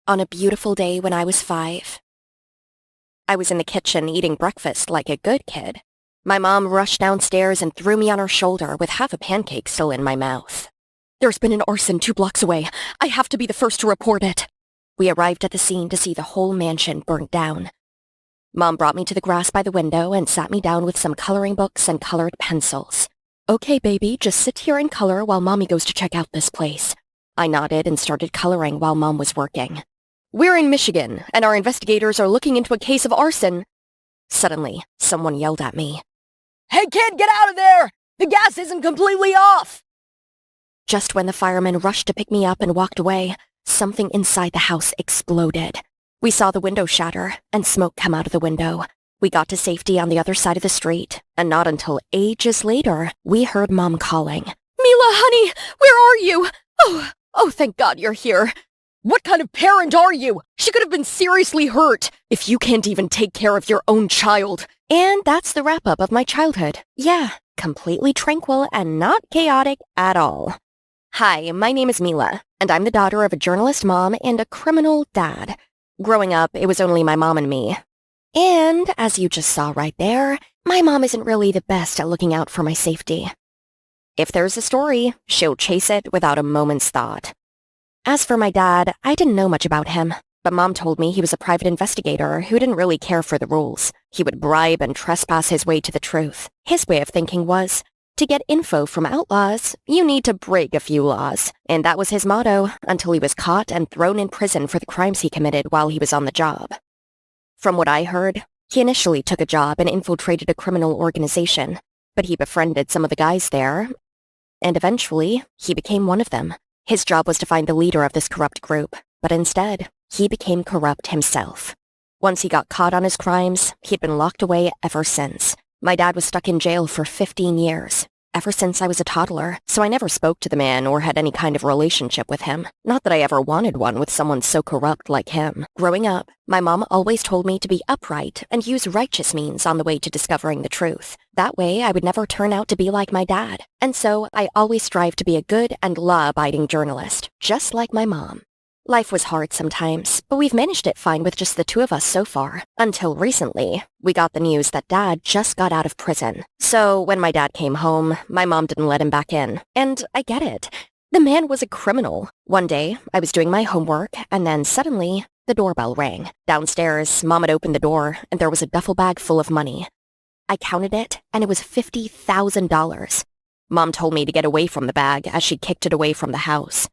On a beautiful day when I was 5. I was in the kitchen eating breakfast like a good kid. My mom rushed downstairs and threw me on her shoulder with half a pancake still in my mouth. "There's been an arson 2 blocks away. I have to be the first to report it." We arrived at the scene to see the whole mansion burnt down. Mom brought me to the grass by the window and sat me down with some coloring books and colored pencils. "Okay, baby, just sit here and color while Mommy goes to check out this place." I nodded and started coloring while Mom was working. "We're in Michigan, and our investigators are looking into a case of arson." Suddenly, someone yelled at me. "Hey kid, get out of there! The gas isn't completely off!" Just when the firemen rushed to pick me up and walked away, something inside the house exploded. We saw the window shatter and smoke come out of the window. We got to safety on the other side of the street, and not until ages later, we heard Mom calling. "Mila, honey, where are you? Oh, thank God you're here. What kind of parent are you? She could have been seriously hurt if you can't even take care of your own child." And that's the wrap-up of my childhood. Yeah, completely tranquil and not chaotic at all. Hi, my name is Mila, and I'm the daughter of a journalist mom and a criminal dad. Growing up, it was only my mom and me. And, as you just saw right there, my mom isn't really the best at looking out for my safety. If there's a story, she'll chase it without a moment's thought. As for my dad, I didn't know much about him, but Mom told me he was a private investigator who didn't really care for the rules. He would bribe and trespass his way to the truth. His way of thinking was, to get info from outlaws, you need to break a few laws. And that was his motto until he was caught and thrown in prison for the crimes he committed while he was on the job. From what I heard, he initially took a job and infiltrated a criminal organization, but he befriended some of the guys there, and eventually, he became one of them. His job was to find the leader of this corrupt group, but instead, he became corrupt himself. Once he got caught on his crimes, he'd been locked away ever since. My dad was stuck in jail for 15 years, ever since I was a toddler, so I never spoke to the man or had any kind of relationship with him. Not that I ever wanted one with someone so corrupt like him. Growing up, my mom always told me to be upright and use righteous means on the way to discovering the truth. That way, I would never turn out to be like my dad. And so, I always strive to be a good and law-abiding journalist, just like my mom. Life was hard sometimes, but we've managed it fine with just the 2 of us so far. Until recently, we got the news that Dad just got out of prison. So when my dad came home, my mom didn't let him back in. And I get it. The man was a criminal. One day, I was doing my homework, and then suddenly, the doorbell rang. Downstairs, Mom had opened the door, and there was a duffel bag full of money. I counted it, and it was $50,000. Mom told me to get away from the bag as she kicked it away from the house.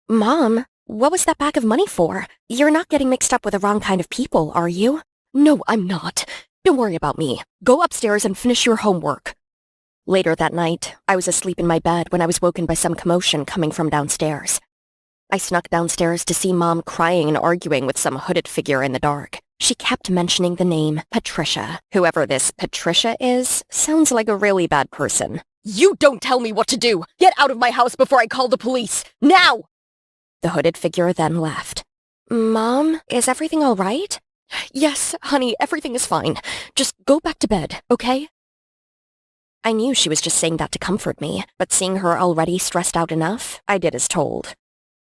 "Mom, what was that bag of money for? You're not getting mixed up with the wrong kind of people, are you?" "No, I'm not. Don't worry about me. Go upstairs and finish your homework." Later that night, I was asleep in my bed when I was woken by some commotion coming from downstairs. I snuck downstairs to see Mom crying and arguing with some hooded figure in the dark. She kept mentioning the name Patricia. Whoever this Patricia is, sounds like a really bad person. "You don't tell me what to do! Get out of my house before I call the police! Now!" The hooded figure then left. "Mom, is everything all right?" "Yes, honey, everything is fine. Just go back to bed, okay?" I knew she was just saying that to comfort me, but seeing her already stressed out enough, I did as told.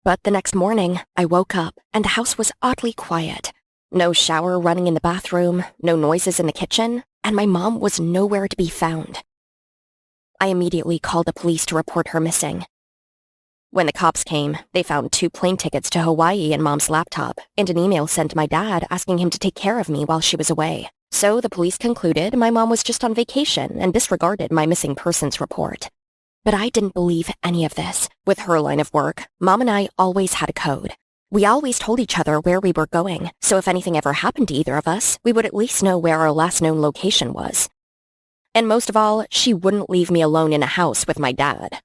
But the next morning, I woke up, and the house was oddly quiet. No shower running in the bathroom, no noises in the kitchen, and my mom was nowhere to be found. I immediately called the police to report her missing. When the cops came, they found 2 plane tickets to Hawaii in Mom's laptop, and an email sent to my dad asking him to take care of me while she was away. So the police concluded my mom was just on vacation and disregarded my missing persons report. But I didn't believe any of this. With her line of work, Mom and I always had a code. We always told each other where we were going, so if anything ever happened to either of us, we would at least know where our last known location was. And most of all, she wouldn't leave me alone in a house with my dad.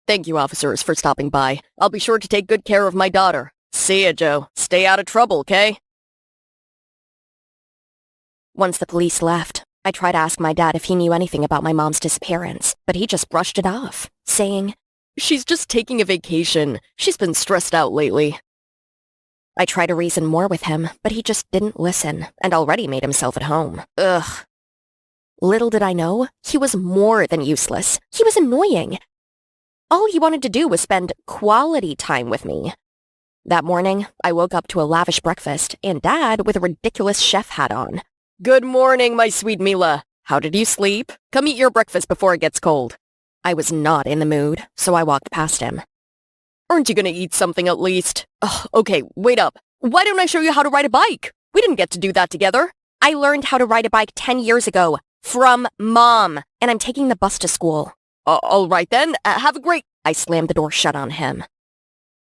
"Thank you, officers, for stopping by. I'll be sure to take good care of my daughter. See ya, Joe. Stay out of trouble, okay?" Once the police left, I tried to ask my dad if he knew anything about my mom's disappearance, but he just brushed it off, saying, "She's just taking a vacation. She's been stressed out lately." I tried to reason more with him, but he just didn't listen, and already made himself at home. Ugh. Little did I know, he was more than useless. He was annoying. All he wanted to do was spend quality time with me. That morning, I woke up to a lavish breakfast and Dad with a ridiculous chef hat on. "Good morning, my sweet Mila. How did you sleep? Come eat your breakfast before it gets cold." I was not in the mood, so I walked past him. "Aren't you gonna eat something at least?" "Ugh, okay, wait up. Why don't I show you how to ride a bike? We didn't get to do that together." "I learned how to ride a bike 10 years ago. From Mom. And I'm taking the bus to school." All right then. Have a great..." I slammed the door shut on him.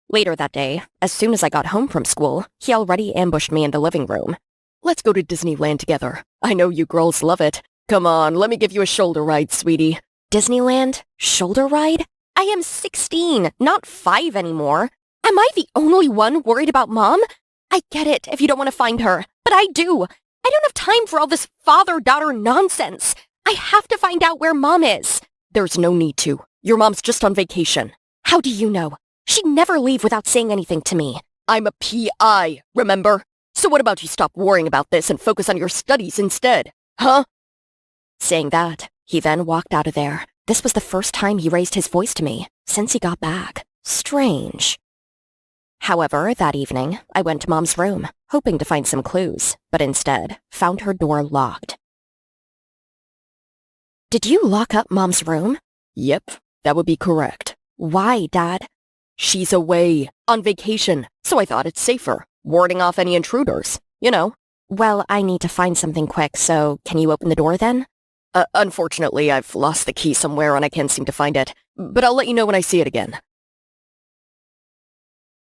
Later that day, as soon as I got home from school, he already ambushed me in the living room. "Let's go to Disneyland together. I know you girls love it. Come on, let me give you a shoulder ride, sweetie." Disneyland? Shoulder ride? I am 16, not 5 anymore. Am I the only one worried about Mom? I get it if you don't want to find her, but I do. I don't have time for all this father-daughter nonsense. I have to find out where Mom is. There's no need to. Your mom's just on vacation. How do you know? She'd never leave without saying anything to me. I'm a PI, remember? So what about you stop worrying about this and focus on your studies instead? Huh? Saying that, he then walked out of there. This was the first time he raised his voice to me since he got back. Strange. However, that evening, I went to Mom's room, hoping to find some clues, but instead found her door locked. "Did you lock up Mom's room?" "Yep, that would be correct." "Why, Dad?" "She's away, on vacation, so I thought it's safer, warding off any intruders, you know." "Well, I need to find something quick, so can you open the door then?" Unfortunately, I've lost the key somewhere and I can't seem to find it, but I'll let you know when I see it again."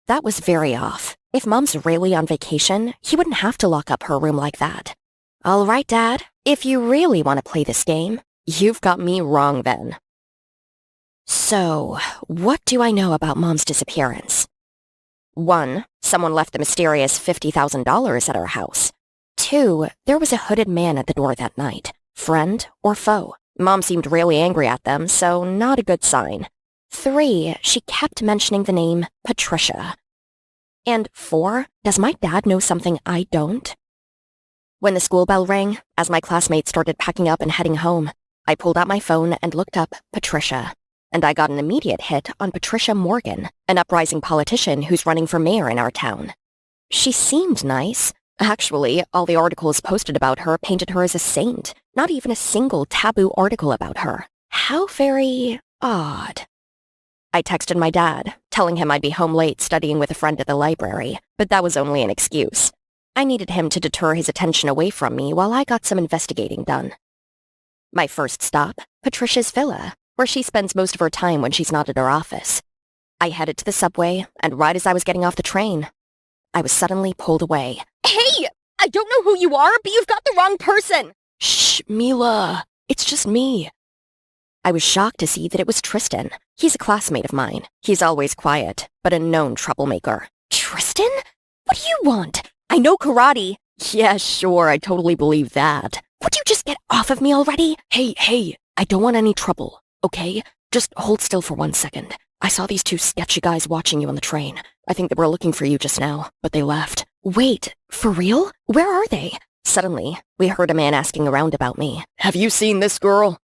That was very off. If Mom's really on vacation, he wouldn't have to lock up her room like that. "All right, Dad, if you really want to play this game, you've got me wrong then." So, what do I know about Mom's disappearance? 1. Someone left the mysterious $50,000 at our house. 2. There was a hooded man at the door that night. Friend or foe? Mom seemed really angry at them, so not a good sign. 3. She kept mentioning the name Patricia. And 4. Does my dad know something I don't? When the school bell rang, as my classmates started packing up and heading home, I pulled out my phone and looked up Patricia. And I got an immediate hit on Patricia Morgan, an uprising politician who's running for mayor in our town. She seemed nice. Actually, all the articles posted about her painted her as a saint. Not even a single taboo article about her. How very odd. I texted my dad, telling him I'd be home late studying with a friend at the library, but that was only an excuse. I needed him to deter his attention away from me while I got some investigating done. My first stop, Patricia's villa, where she spends most of her time when she's not at her office. I headed to the subway, and right as I was getting off the train, I was suddenly pulled away. "Hey! I don't know who you are, but you've got the wrong person!" "Shh, Mila. It's just me." I was shocked to see that it was Tristan. He's a classmate of mine. He's always quiet, but a known troublemaker. "Tristan? What do you want? I know karate." "Yeah, sure, I totally believe that." "Would you just get off of me already?" Hey, I don't want any trouble, okay? Just hold still for 1 second. I saw these 2 sketchy guys watching you on the train. I think they were looking for you just now, but they left." "Wait, for real? Where are they?" Suddenly, we heard a man asking around about me. "Have you seen this girl?"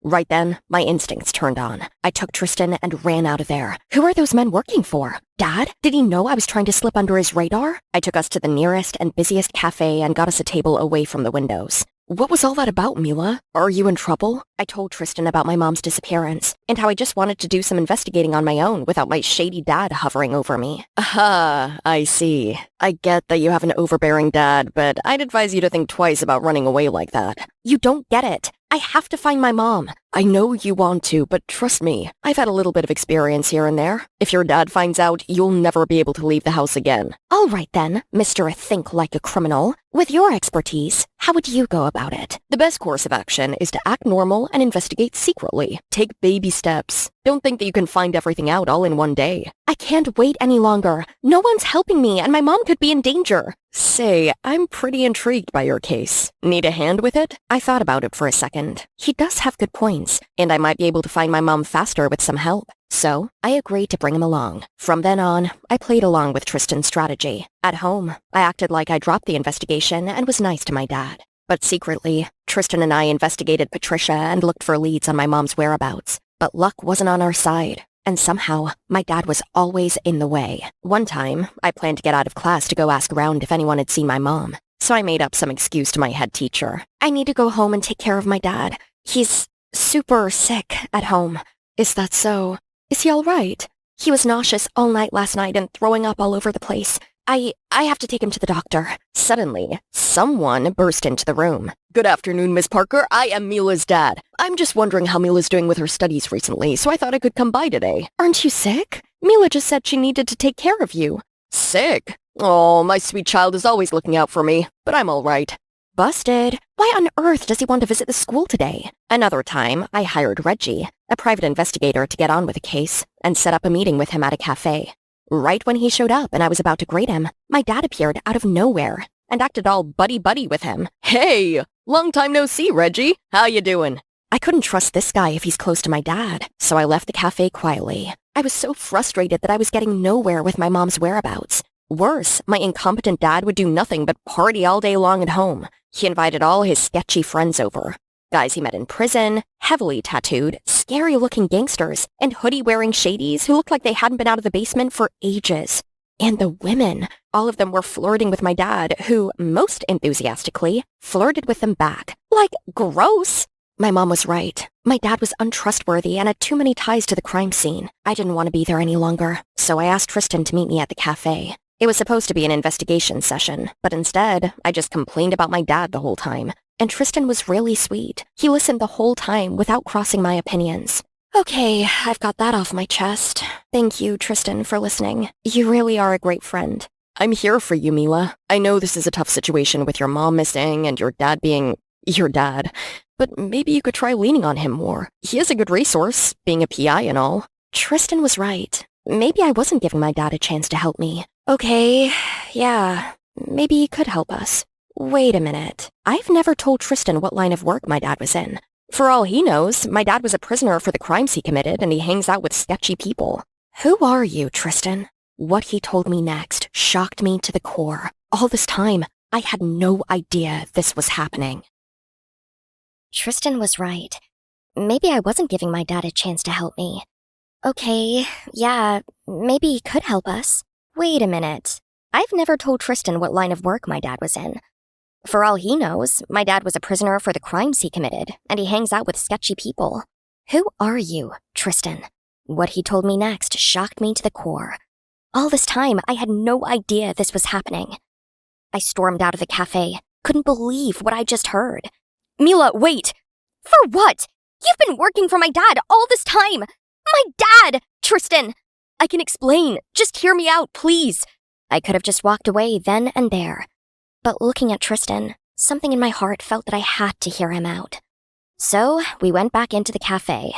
Right then, my instincts turned on. I took Tristan and ran out of there. Who are those men working for? Dad? Did he know I was trying to slip under his radar? I took us to the nearest and busiest cafe and got us a table away from the windows. "What was all that about, Mila? Are you in trouble?" I told Tristan about my mom's disappearance, and how I just wanted to do some investigating on my own without my shady dad hovering over me. "Aha, I see. I get that you have an overbearing dad, but I'd advise you to think twice about running away like that." "You don't get it. I have to find my mom." "I know you want to, but trust me, I've had a little bit of experience here and there. If your dad finds out, you'll never be able to leave the house again." "All right then, Mr. Think Like a Criminal. With your expertise, how would you go about it?" "The best course of action is to act normal and investigate secretly. Take baby steps. Don't think that you can find everything out all in one day." "I can't wait any longer. No one's helping me, and my mom could be in danger." "Say, I'm pretty intrigued by your case. Need a hand with it?" I thought about it for a second. He does have good points, and I might be able to find my mom faster with some help. So, I agreed to bring him along. From then on, I played along with Tristan's strategy. At home, I acted like I dropped the investigation and was nice to my dad. But secretly, Tristan and I investigated Patricia and looked for leads on my mom's whereabouts. But luck wasn't on our side, and somehow, my dad was always in the way. One time, I planned to get out of class to go ask around if anyone had seen my mom, so I made up some excuse to my head teacher. I need to go home and take care of my dad. He's super sick at home. Is that so? Is he all right? He was nauseous all night last night and throwing up all over the place. I have to take him to the doctor. Suddenly, someone burst into the room. Good afternoon, Miss Parker. I am Mila's dad. I'm just wondering how Mila's doing with her studies recently, so I thought I could come by today. Aren't you sick? Mila just said she needed to take care of you. Sick? Oh, my sweet child is always looking out for me, but I'm all right. Busted. Why on earth does he want to visit the school today? Another time, I hired Reggie, a private investigator, to get on with a case, and set up a meeting with him at a cafe. Right when he showed up and I was about to grade him, my dad appeared out of nowhere and acted all buddy-buddy with him. Hey, long time no see, Reggie. How you doing? I couldn't trust this guy if he's close to my dad, so I left the cafe quietly. I was so frustrated that I was getting nowhere with my mom's whereabouts. Worse, my incompetent dad would do nothing but party all day long at home. He invited all his sketchy friends over. Guys he met in prison, heavily tattooed, scary-looking gangsters, and hoodie-wearing shadies who looked like they hadn't been out of the basement for ages. And the women, all of them were flirting with my dad, who, most enthusiastically, flirted with them back. Like, gross! My mom was right. My dad was untrustworthy and had too many ties to the crime scene. I didn't want to be there any longer, so I asked Tristan to meet me at the cafe. It was supposed to be an investigation session, but instead, I just complained about my dad the whole time. And Tristan was really sweet. He listened the whole time without crossing my opinions. Okay, I've got that off my chest. Thank you, Tristan, for listening. You really are a great friend. I'm here for you, Mila. I know this is a tough situation with your mom missing and your dad being your dad, but maybe you could try leaning on him more. He is a good resource, being a PI and all. Tristan was right. Maybe I wasn't giving my dad a chance to help me. Okay, yeah, maybe he could help us. Wait a minute. I've never told Tristan what line of work my dad was in. For all he knows, my dad was a prisoner for the crimes he committed and he hangs out with sketchy people. Who are you, Tristan? What he told me next shocked me to the core. All this time, I had no idea this was happening. Tristan was right. Maybe I wasn't giving my dad a chance to help me. Okay, yeah, maybe he could help us. Wait a minute. I've never told Tristan what line of work my dad was in. For all he knows, my dad was a prisoner for the crimes he committed, and he hangs out with sketchy people. Who are you, Tristan? What he told me next shocked me to the core. All this time, I had no idea this was happening. I stormed out of the cafe, couldn't believe what I just heard. Mila, wait! For what? You've been working for my dad all this time! My dad! Tristan! I can explain. Just hear me out, please. I could have just walked away then and there. But looking at Tristan, something in my heart felt that I had to hear him out. So, we went back into the cafe.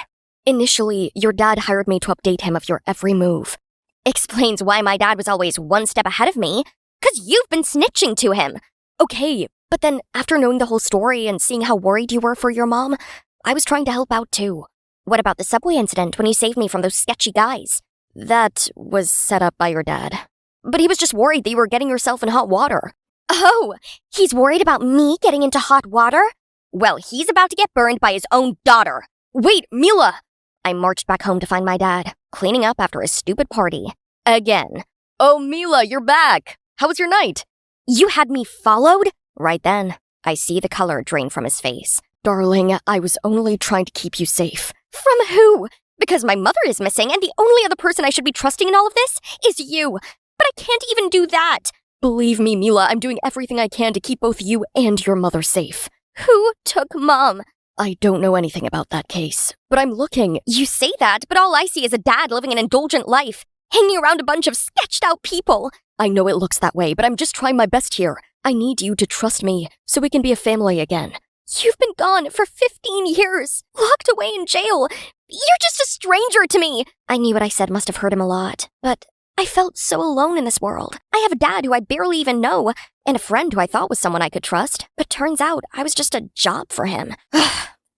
Initially, your dad hired me to update him of your every move. Explains why my dad was always one step ahead of me. 'Cause you've been snitching to him. Okay, but then after knowing the whole story and seeing how worried you were for your mom, I was trying to help out too. What about the subway incident when you saved me from those sketchy guys? That was set up by your dad. But he was just worried that you were getting yourself in hot water. Oh, he's worried about me getting into hot water? Well, he's about to get burned by his own daughter. Wait, Mila! I marched back home to find my dad, cleaning up after a stupid party. Again. Oh, Mila, you're back! How was your night? You had me followed? Right then, I see the color drain from his face. Darling, I was only trying to keep you safe. From who? Because my mother is missing, and the only other person I should be trusting in all of this is you. But I can't even do that. Believe me, Mila, I'm doing everything I can to keep both you and your mother safe. Who took Mom? I don't know anything about that case, but I'm looking. You say that, but all I see is a dad living an indulgent life, hanging around a bunch of sketched-out people. I know it looks that way, but I'm just trying my best here. I need you to trust me so we can be a family again. You've been gone for 15 years, locked away in jail. You're just a stranger to me. I knew what I said must have hurt him a lot, but I felt so alone in this world. I have a dad who I barely even know, and a friend who I thought was someone I could trust, but turns out I was just a job for him.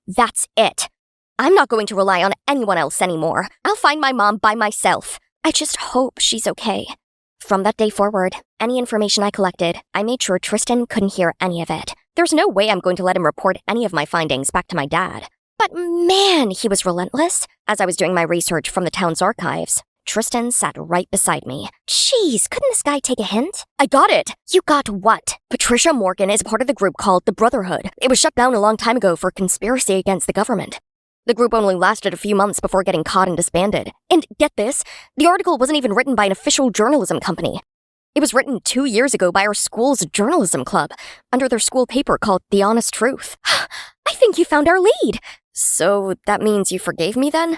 That's it. I'm not going to rely on anyone else anymore. I'll find my mom by myself. I just hope she's okay. From that day forward, any information I collected, I made sure Tristan couldn't hear any of it. There's no way I'm going to let him report any of my findings back to my dad. But man, he was relentless. As I was doing my research from the town's archives, Tristan sat right beside me. Jeez, couldn't this guy take a hint? I got it! You got what? Patricia Morgan is part of the group called the Brotherhood. It was shut down a long time ago for conspiracy against the government. The group only lasted a few months before getting caught and disbanded. And get this, the article wasn't even written by an official journalism company. It was written 2 years ago by our school's journalism club, under their school paper called The Honest Truth. I think you found our lead! So that means you forgave me then?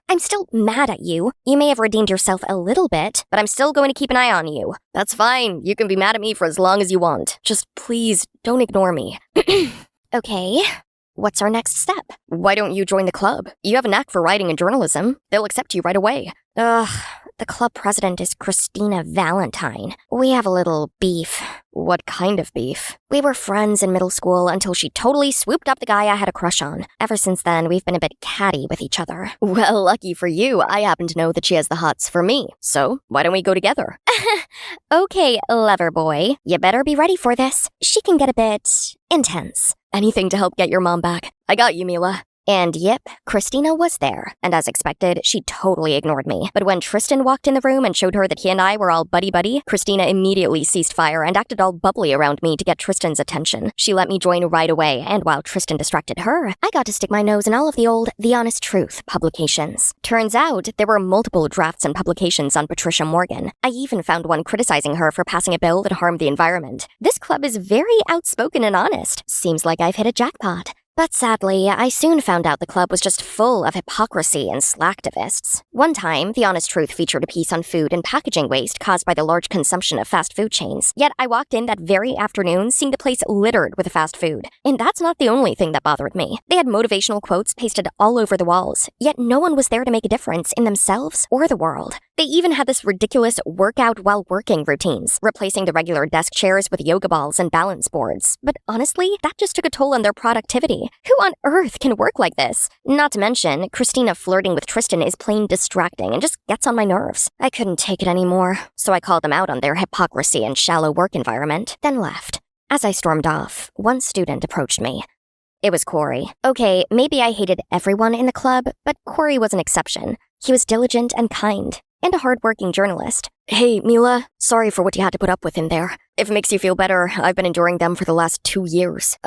I'm still mad at you. You may have redeemed yourself a little bit, but I'm still going to keep an eye on you. That's fine. You can be mad at me for as long as you want. Just please don't ignore me. Okay. What's our next step? Why don't you join the club? You have a knack for writing and journalism. They'll accept you right away. The club president is Christina Valentine. We have a little beef. What kind of beef? We were friends in middle school until she totally swooped up the guy I had a crush on. Ever since then, we've been a bit catty with each other. Well, lucky for you, I happen to know that she has the hots for me. So, why don't we go together? Okay, lover boy. You better be ready for this. She can get a bit intense. Anything to help get your mom back. I got you, Mila. And yep, Christina was there, and as expected, she totally ignored me. But when Tristan walked in the room and showed her that he and I were all buddy-buddy, Christina immediately ceased fire and acted all bubbly around me to get Tristan's attention. She let me join right away, and while Tristan distracted her, I got to stick my nose in all of the old The Honest Truth publications. Turns out, there were multiple drafts and publications on Patricia Morgan. I even found one criticizing her for passing a bill that harmed the environment. This club is very outspoken and honest. Seems like I've hit a jackpot. But sadly, I soon found out the club was just full of hypocrisy and slacktivists. One time, The Honest Truth featured a piece on food and packaging waste caused by the large consumption of fast food chains. Yet I walked in that very afternoon seeing the place littered with fast food. And that's not the only thing that bothered me. They had motivational quotes pasted all over the walls, yet no one was there to make a difference in themselves or the world. They even had this ridiculous workout while working routines, replacing the regular desk chairs with yoga balls and balance boards. But honestly, that just took a toll on their productivity. Who on earth can work like this? Not to mention, Christina flirting with Tristan is plain distracting and just gets on my nerves. I couldn't take it anymore, so I called them out on their hypocrisy and shallow work environment, then left. As I stormed off, one student approached me. It was Corey. Okay, maybe I hated everyone in the club, but Corey was an exception. He was diligent and kind, and a hard-working journalist. Hey, Mila, sorry for what you had to put up with in there. If it makes you feel better, I've been enduring them for the last 2 years.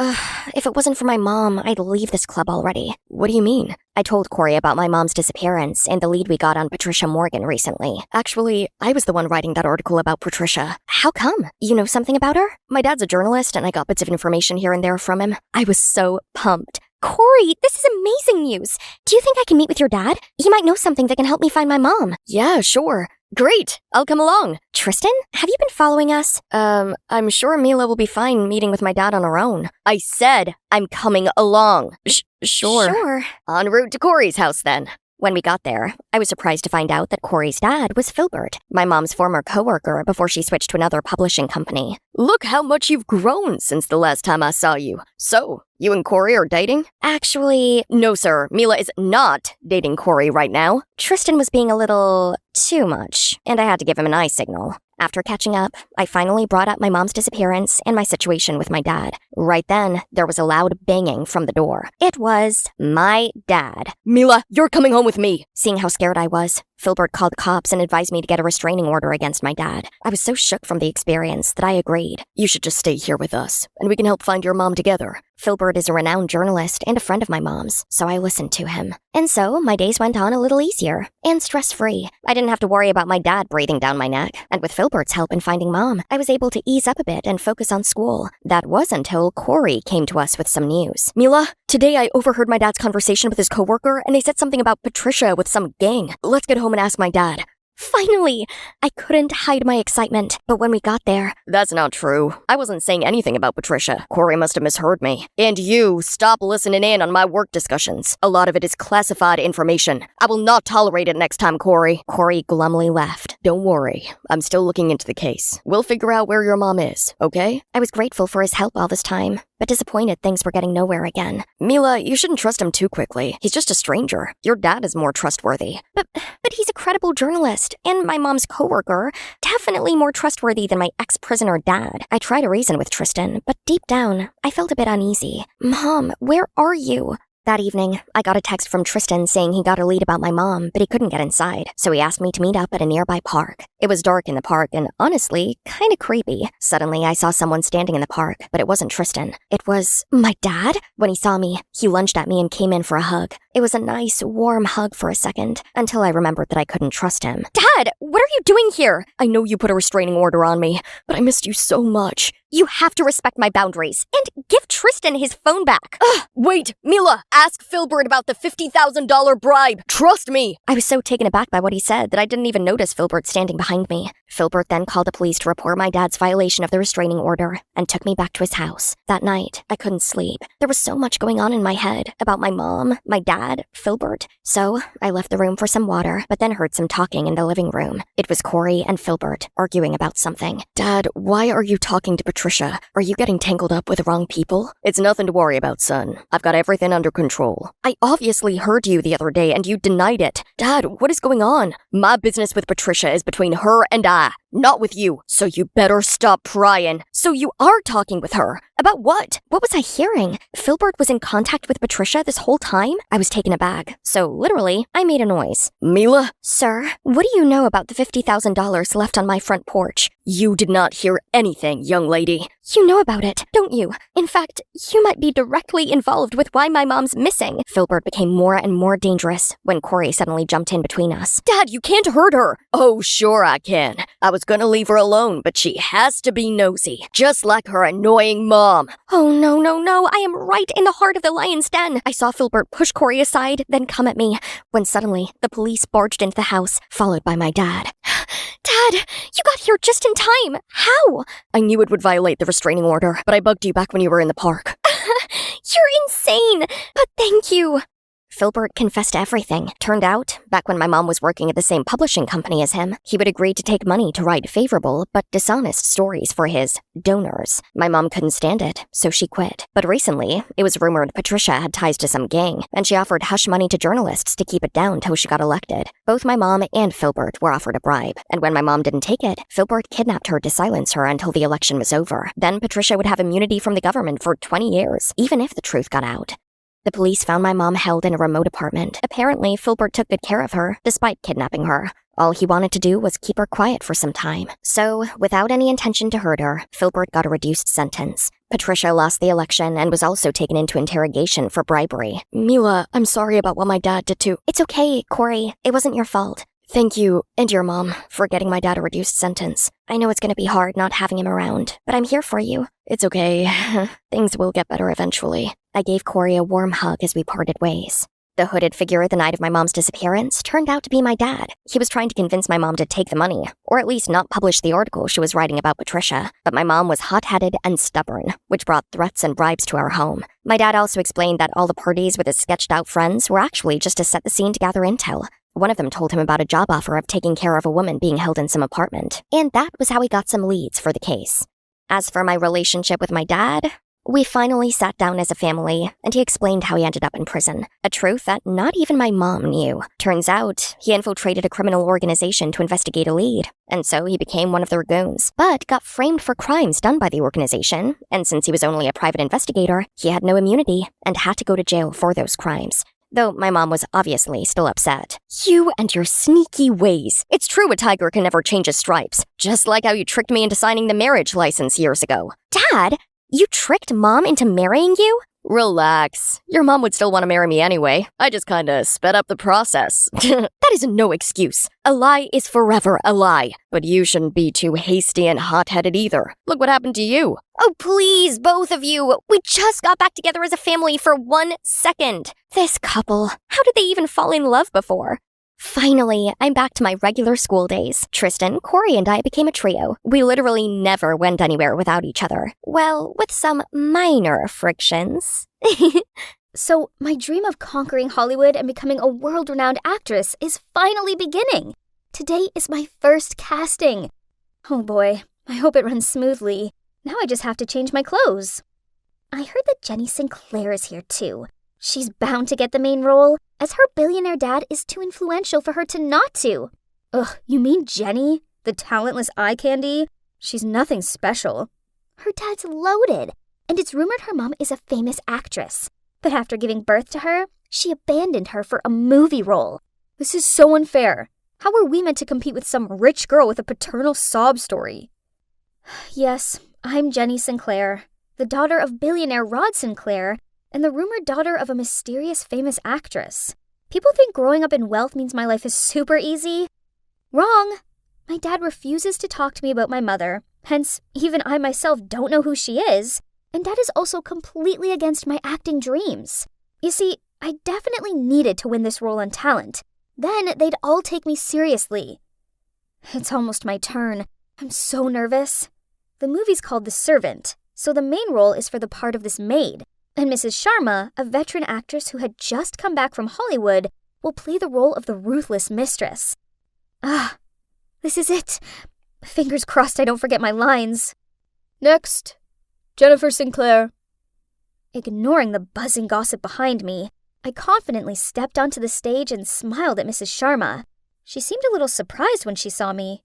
If it wasn't for my mom, I'd leave this club already. What do you mean? I told Corey about my mom's disappearance and the lead we got on Patricia Morgan recently. Actually, I was the one writing that article about Patricia. How come? You know something about her? My dad's a journalist and I got bits of information here and there from him. I was so pumped. Corey, this is amazing news. Do you think I can meet with your dad? He might know something that can help me find my mom. Yeah, sure. Great, I'll come along. Tristan, have you been following us? I'm sure Mila will be fine meeting with my dad on her own. I said I'm coming along. Sure. Sure. En route to Corey's house then. When we got there, I was surprised to find out that Corey's dad was Filbert, my mom's former coworker before she switched to another publishing company. Look how much you've grown since the last time I saw you. So, you and Corey are dating? Actually, no sir, Mila is not dating Corey right now. Tristan was being a little too much, and I had to give him an eye signal. After catching up, I finally brought up my mom's disappearance and my situation with my dad. Right then, there was a loud banging from the door. It was my dad. Mila, you're coming home with me. Seeing how scared I was, Filbert called the cops and advised me to get a restraining order against my dad. I was so shook from the experience that I agreed. You should just stay here with us, and we can help find your mom together. Filbert is a renowned journalist and a friend of my mom's, so I listened to him. And so, my days went on a little easier and stress-free. I didn't have to worry about my dad breathing down my neck, and with Filbert's help in finding mom, I was able to ease up a bit and focus on school. That was until Corey came to us with some news. Mila, today I overheard my dad's conversation with his coworker, and they said something about Patricia with some gang. Let's get home and ask my dad. Finally! I couldn't hide my excitement, but when we got there... That's not true. I wasn't saying anything about Patricia. Corey must have misheard me. And you, stop listening in on my work discussions. A lot of it is classified information. I will not tolerate it next time, Corey. Corey glumly left. Don't worry. I'm still looking into the case. We'll figure out where your mom is, okay? I was grateful for his help all this time, but disappointed things were getting nowhere again. Mila, you shouldn't trust him too quickly. He's just a stranger. Your dad is more trustworthy. But he's a credible journalist, and my mom's coworker, definitely more trustworthy than my ex-prisoner dad. I tried to reason with Tristan, but deep down, I felt a bit uneasy. Mom, where are you? That evening, I got a text from Tristan saying he got a lead about my mom, but he couldn't get inside, so he asked me to meet up at a nearby park. It was dark in the park and, honestly, kinda creepy. Suddenly, I saw someone standing in the park, but it wasn't Tristan. It was my dad. When he saw me, he lunged at me and came in for a hug. It was a nice, warm hug for a second, until I remembered that I couldn't trust him. Dad, what are you doing here? I know you put a restraining order on me, but I missed you so much. You have to respect my boundaries, and give Tristan his phone back. Wait, Mila, ask Filbert about the $50,000 bribe. Trust me. I was so taken aback by what he said that I didn't even notice Filbert standing behind me. Filbert then called the police to report my dad's violation of the restraining order and took me back to his house. That night, I couldn't sleep. There was so much going on in my head about my mom, my dad, Filbert. So I left the room for some water, but then heard some talking in the living room. It was Corey and Filbert arguing about something. Dad, why are you talking to Patricia? Are you getting tangled up with the wrong people? It's nothing to worry about, son. I've got everything under control. I obviously heard you the other day and you denied it. Dad, what is going on? My business with Patricia is between her and I, not with you. So you better stop prying. So you are talking with her? About what? What was I hearing? Filbert was in contact with Patricia this whole time? I was taken aback, so literally, I made a noise. Mila? Sir, what do you know about the $50,000 left on my front porch? You did not hear anything, young lady. You know about it, don't you? In fact, you might be directly involved with why my mom's missing. Filbert became more and more dangerous when Corey suddenly jumped in between us. Dad, you can't hurt her. Oh, sure I can. I was gonna leave her alone, but she has to be nosy, just like her annoying mom. Oh, no, no, no. I am right in the heart of the lion's den. I saw Filbert push Corey aside, then come at me, when suddenly the police barged into the house, followed by my dad. Dad, you got here just in time. How? I knew it would violate the restraining order, but I bugged you back when you were in the park. You're insane, but thank you. Filbert confessed to everything. Turned out, back when my mom was working at the same publishing company as him, he would agree to take money to write favorable but dishonest stories for his donors. My mom couldn't stand it, so she quit. But recently, it was rumored Patricia had ties to some gang, and she offered hush money to journalists to keep it down till she got elected. Both my mom and Filbert were offered a bribe, and when my mom didn't take it, Filbert kidnapped her to silence her until the election was over. Then Patricia would have immunity from the government for 20 years, even if the truth got out. The police found my mom held in a remote apartment. Apparently, Filbert took good care of her, despite kidnapping her. All he wanted to do was keep her quiet for some time. So, without any intention to hurt her, Filbert got a reduced sentence. Patricia lost the election and was also taken into interrogation for bribery. Mila, I'm sorry about what my dad did to... It's okay, Corey. It wasn't your fault. Thank you, and your mom, for getting my dad a reduced sentence. I know it's gonna be hard not having him around, but I'm here for you. It's okay. Things will get better eventually. I gave Corey a warm hug as we parted ways. The hooded figure the night of my mom's disappearance turned out to be my dad. He was trying to convince my mom to take the money, or at least not publish the article she was writing about Patricia. But my mom was hot-headed and stubborn, which brought threats and bribes to our home. My dad also explained that all the parties with his sketched-out friends were actually just to set the scene to gather intel. One of them told him about a job offer of taking care of a woman being held in some apartment, and that was how he got some leads for the case. As for my relationship with my dad, we finally sat down as a family, and he explained how he ended up in prison, a truth that not even my mom knew. Turns out, he infiltrated a criminal organization to investigate a lead, and so he became one of their goons, but got framed for crimes done by the organization, and since he was only a private investigator, he had no immunity and had to go to jail for those crimes. Though my mom was obviously still upset. You and your sneaky ways. It's true a tiger can never change his stripes. Just like how you tricked me into signing the marriage license years ago. Dad, you tricked Mom into marrying you? Relax. Your mom would still want to marry me anyway. I just kinda sped up the process. That is no excuse. A lie is forever a lie. But you shouldn't be too hasty and hot-headed either. Look what happened to you. Oh, please, both of you. We just got back together as a family for 1 second. This couple, how did they even fall in love before? Finally, I'm back to my regular school days. Tristan, Corey, and I became a trio. We literally never went anywhere without each other. Well, with some minor frictions. So, my dream of conquering Hollywood and becoming a world-renowned actress is finally beginning. Today is my first casting. Oh boy, I hope it runs smoothly. Now I just have to change my clothes. I heard that Jenny Sinclair is here too. She's bound to get the main role, as her billionaire dad is too influential for her to not to. Ugh, you mean Jenny? The talentless eye candy? She's nothing special. Her dad's loaded, and it's rumored her mom is a famous actress. But after giving birth to her, she abandoned her for a movie role. This is so unfair. How are we meant to compete with some rich girl with a paternal sob story? Yes, I'm Jenny Sinclair, the daughter of billionaire Rod Sinclair and the rumored daughter of a mysterious famous actress. People think growing up in wealth means my life is super easy. Wrong. My dad refuses to talk to me about my mother, hence even I myself don't know who she is, and Dad is also completely against my acting dreams. You see, I definitely needed to win this role on talent. Then they'd all take me seriously. It's almost my turn. I'm so nervous. The movie's called The Servant, so the main role is for the part of this maid. And Mrs. Sharma, a veteran actress who had just come back from Hollywood, will play the role of the ruthless mistress. This is it. Fingers crossed I don't forget my lines. Next, Jennifer Sinclair. Ignoring the buzzing gossip behind me, I confidently stepped onto the stage and smiled at Mrs. Sharma. She seemed a little surprised when she saw me.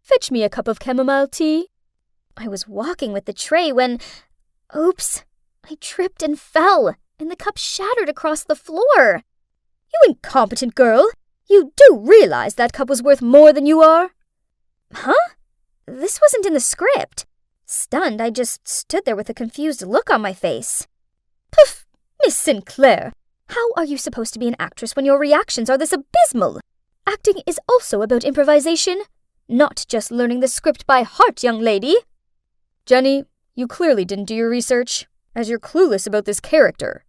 Fetch me a cup of chamomile tea. I was walking with the tray when... Oops. I tripped and fell, and the cup shattered across the floor. You incompetent girl! You do realize that cup was worth more than you are? Huh? This wasn't in the script. Stunned, I just stood there with a confused look on my face. Poof! Miss Sinclair, how are you supposed to be an actress when your reactions are this abysmal? Acting is also about improvisation, not just learning the script by heart, young lady. Jenny, you clearly didn't do your research, as you're clueless about this character.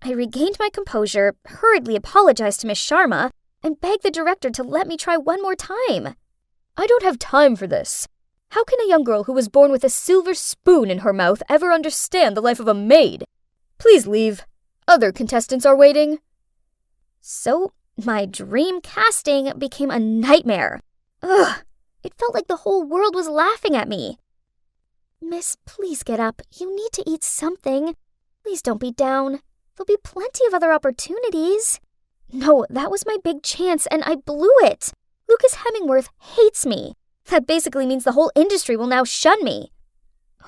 I regained my composure, hurriedly apologized to Miss Sharma, and begged the director to let me try one more time. I don't have time for this. How can a young girl who was born with a silver spoon in her mouth ever understand the life of a maid? Please leave. Other contestants are waiting. So, my dream casting became a nightmare. Ugh, it felt like the whole world was laughing at me. Miss, please get up. You need to eat something. Please don't be down. There'll be plenty of other opportunities. No, that was my big chance, and I blew it. Lucas Hemingworth hates me. That basically means the whole industry will now shun me.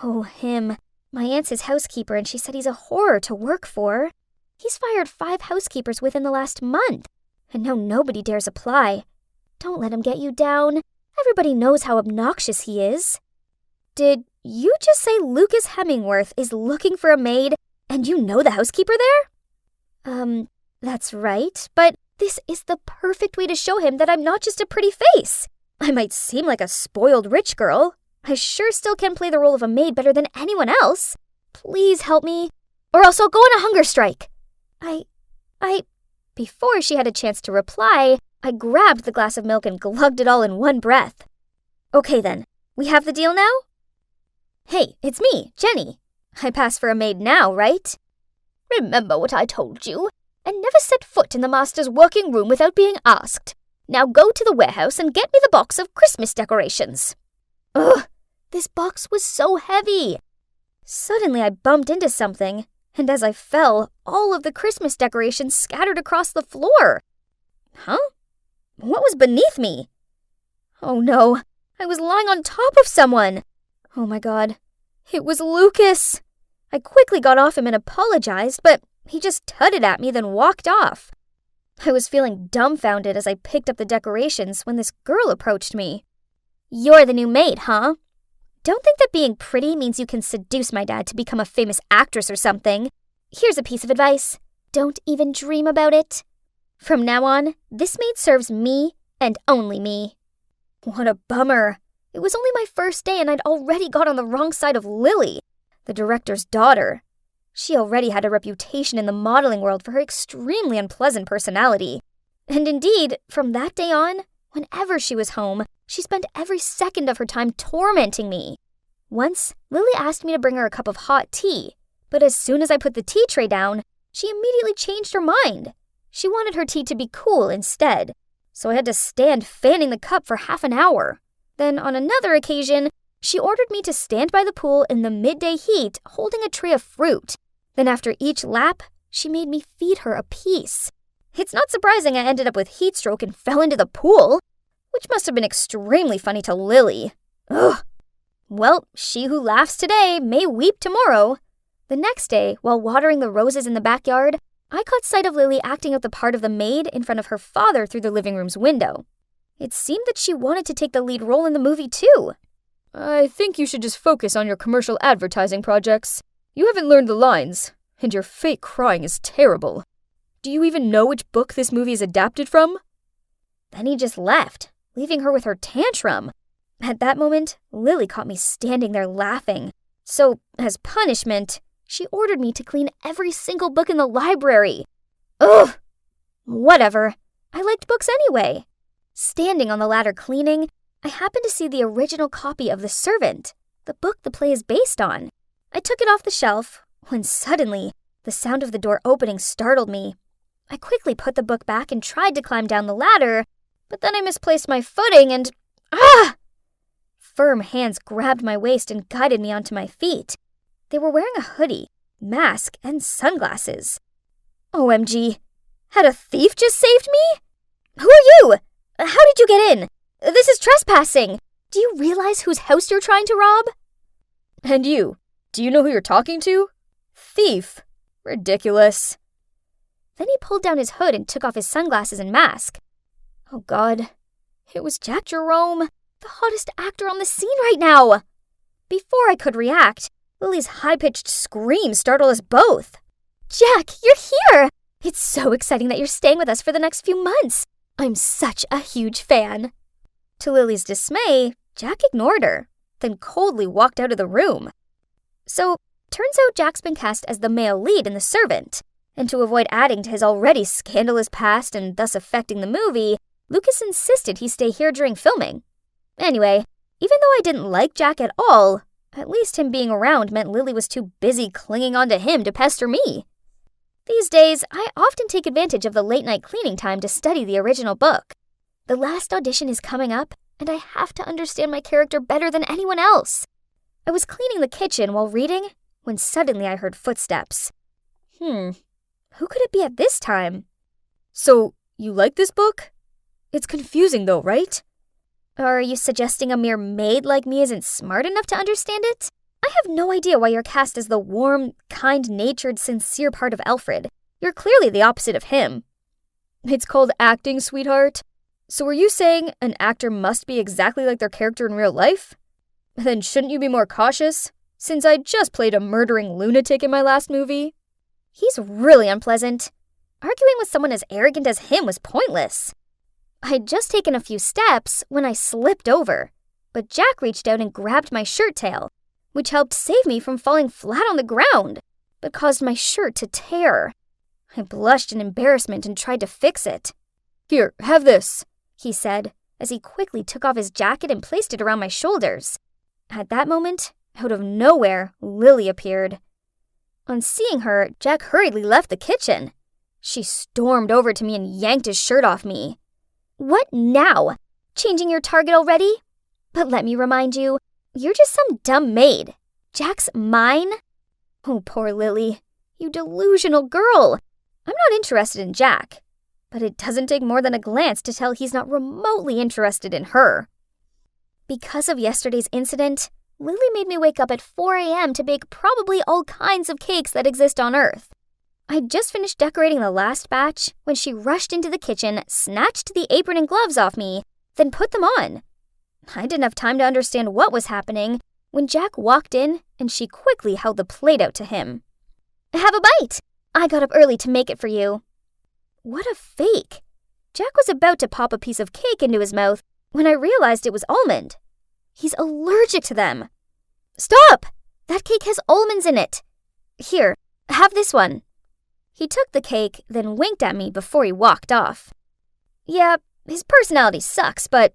Oh, him. My aunt's his housekeeper, and she said he's a horror to work for. He's fired 5 housekeepers within the last month, and now nobody dares apply. Don't let him get you down. Everybody knows how obnoxious he is. Did you just say Lucas Hemingworth is looking for a maid, and you know the housekeeper there? That's right, but this is the perfect way to show him that I'm not just a pretty face. I might seem like a spoiled rich girl. I sure still can play the role of a maid better than anyone else. Please help me, or else I'll go on a hunger strike. Before she had a chance to reply, I grabbed the glass of milk and glugged it all in one breath. Okay then, we have the deal now? Hey, it's me, Jenny. I pass for a maid now, right? Remember what I told you, and never set foot in the master's working room without being asked. Now go to the warehouse and get me the box of Christmas decorations. Ugh, this box was so heavy. Suddenly I bumped into something, and as I fell, all of the Christmas decorations scattered across the floor. Huh? What was beneath me? Oh no, I was lying on top of someone. Oh my god, it was Lucas. I quickly got off him and apologized, but he just tutted at me, then walked off. I was feeling dumbfounded as I picked up the decorations when this girl approached me. You're the new maid, huh? Don't think that being pretty means you can seduce my dad to become a famous actress or something. Here's a piece of advice. Don't even dream about it. From now on, this maid serves me and only me. What a bummer. It was only my first day and I'd already got on the wrong side of Lily, the director's daughter. She already had a reputation in the modeling world for her extremely unpleasant personality. And indeed, from that day on, whenever she was home, she spent every second of her time tormenting me. Once, Lily asked me to bring her a cup of hot tea, but as soon as I put the tea tray down, she immediately changed her mind. She wanted her tea to be cool instead, so I had to stand fanning the cup for half an hour. Then, on another occasion, she ordered me to stand by the pool in the midday heat holding a tray of fruit. Then after each lap, she made me feed her a piece. It's not surprising I ended up with heat stroke and fell into the pool, which must have been extremely funny to Lily. Ugh. Well, she who laughs today may weep tomorrow. The next day, while watering the roses in the backyard, I caught sight of Lily acting out the part of the maid in front of her father through the living room's window. It seemed that she wanted to take the lead role in the movie too. I think you should just focus on your commercial advertising projects. You haven't learned the lines, and your fake crying is terrible. Do you even know which book this movie is adapted from? Then he just left, leaving her with her tantrum. At that moment, Lily caught me standing there laughing. So, as punishment, she ordered me to clean every single book in the library. Ugh! Whatever. I liked books anyway. Standing on the ladder cleaning, I happened to see the original copy of The Servant, the book the play is based on. I took it off the shelf, when suddenly, the sound of the door opening startled me. I quickly put the book back and tried to climb down the ladder, but then I misplaced my footing and... Ah! Firm hands grabbed my waist and guided me onto my feet. They were wearing a hoodie, mask, and sunglasses. OMG, had a thief just saved me? Who are you? How did you get in? This is trespassing. Do you realize whose house you're trying to rob? And you, do you know who you're talking to? Thief. Ridiculous. Then he pulled down his hood and took off his sunglasses and mask. Oh God, it was Jack Jerome, the hottest actor on the scene right now. Before I could react, Lily's high-pitched scream startled us both. Jack, you're here! It's so exciting that you're staying with us for the next few months. I'm such a huge fan. To Lily's dismay, Jack ignored her, then coldly walked out of the room. So, turns out Jack's been cast as the male lead in The Servant, and to avoid adding to his already scandalous past and thus affecting the movie, Lucas insisted he stay here during filming. Anyway, even though I didn't like Jack at all, at least him being around meant Lily was too busy clinging on to him to pester me. These days, I often take advantage of the late-night cleaning time to study the original book. The last audition is coming up, and I have to understand my character better than anyone else. I was cleaning the kitchen while reading, when suddenly I heard footsteps. Who could it be at this time? So, you like this book? It's confusing though, right? Are you suggesting a mere maid like me isn't smart enough to understand it? I have no idea why you're cast as the warm, kind-natured, sincere part of Alfred. You're clearly the opposite of him. It's called acting, sweetheart. So are you saying an actor must be exactly like their character in real life? Then shouldn't you be more cautious, since I just played a murdering lunatic in my last movie? He's really unpleasant. Arguing with someone as arrogant as him was pointless. I'd just taken a few steps when I slipped over, but Jack reached out and grabbed my shirt tail, which helped save me from falling flat on the ground, but caused my shirt to tear. I blushed in embarrassment and tried to fix it. Here, have this, he said, as he quickly took off his jacket and placed it around my shoulders. At that moment, out of nowhere, Lily appeared. On seeing her, Jack hurriedly left the kitchen. She stormed over to me and yanked his shirt off me. What now? Changing your target already? But let me remind you, you're just some dumb maid. Jack's mine? Oh, poor Lily. You delusional girl. I'm not interested in Jack, but it doesn't take more than a glance to tell he's not remotely interested in her. Because of yesterday's incident, Lily made me wake up at 4 a.m. to bake probably all kinds of cakes that exist on Earth. I'd just finished decorating the last batch when she rushed into the kitchen, snatched the apron and gloves off me, then put them on. I didn't have time to understand what was happening when Jack walked in and she quickly held the plate out to him. Have a bite! I got up early to make it for you. What a fake! Jack was about to pop a piece of cake into his mouth when I realized it was almond. He's allergic to them. Stop! That cake has almonds in it. Here, have this one. He took the cake, then winked at me before he walked off. Yeah, his personality sucks, but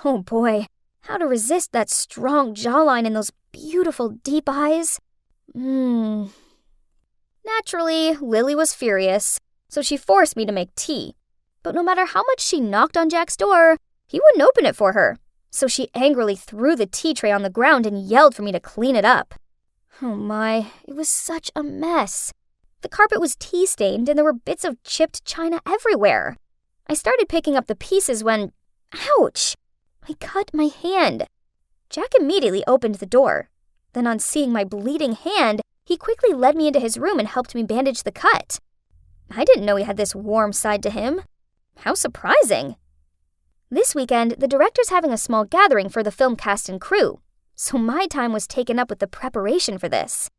oh boy, how to resist that strong jawline and those beautiful deep eyes? Naturally, Lily was furious, so she forced me to make tea. But no matter how much she knocked on Jack's door, he wouldn't open it for her. So she angrily threw the tea tray on the ground and yelled for me to clean it up. Oh my, it was such a mess. The carpet was tea-stained and there were bits of chipped china everywhere. I started picking up the pieces when... Ouch! I cut my hand. Jack immediately opened the door. Then on seeing my bleeding hand, He quickly led me into his room and helped me bandage the cut. I didn't know he had this warm side to him. How surprising. This weekend, the director's having a small gathering for the film cast and crew, so my time was taken up with the preparation for this.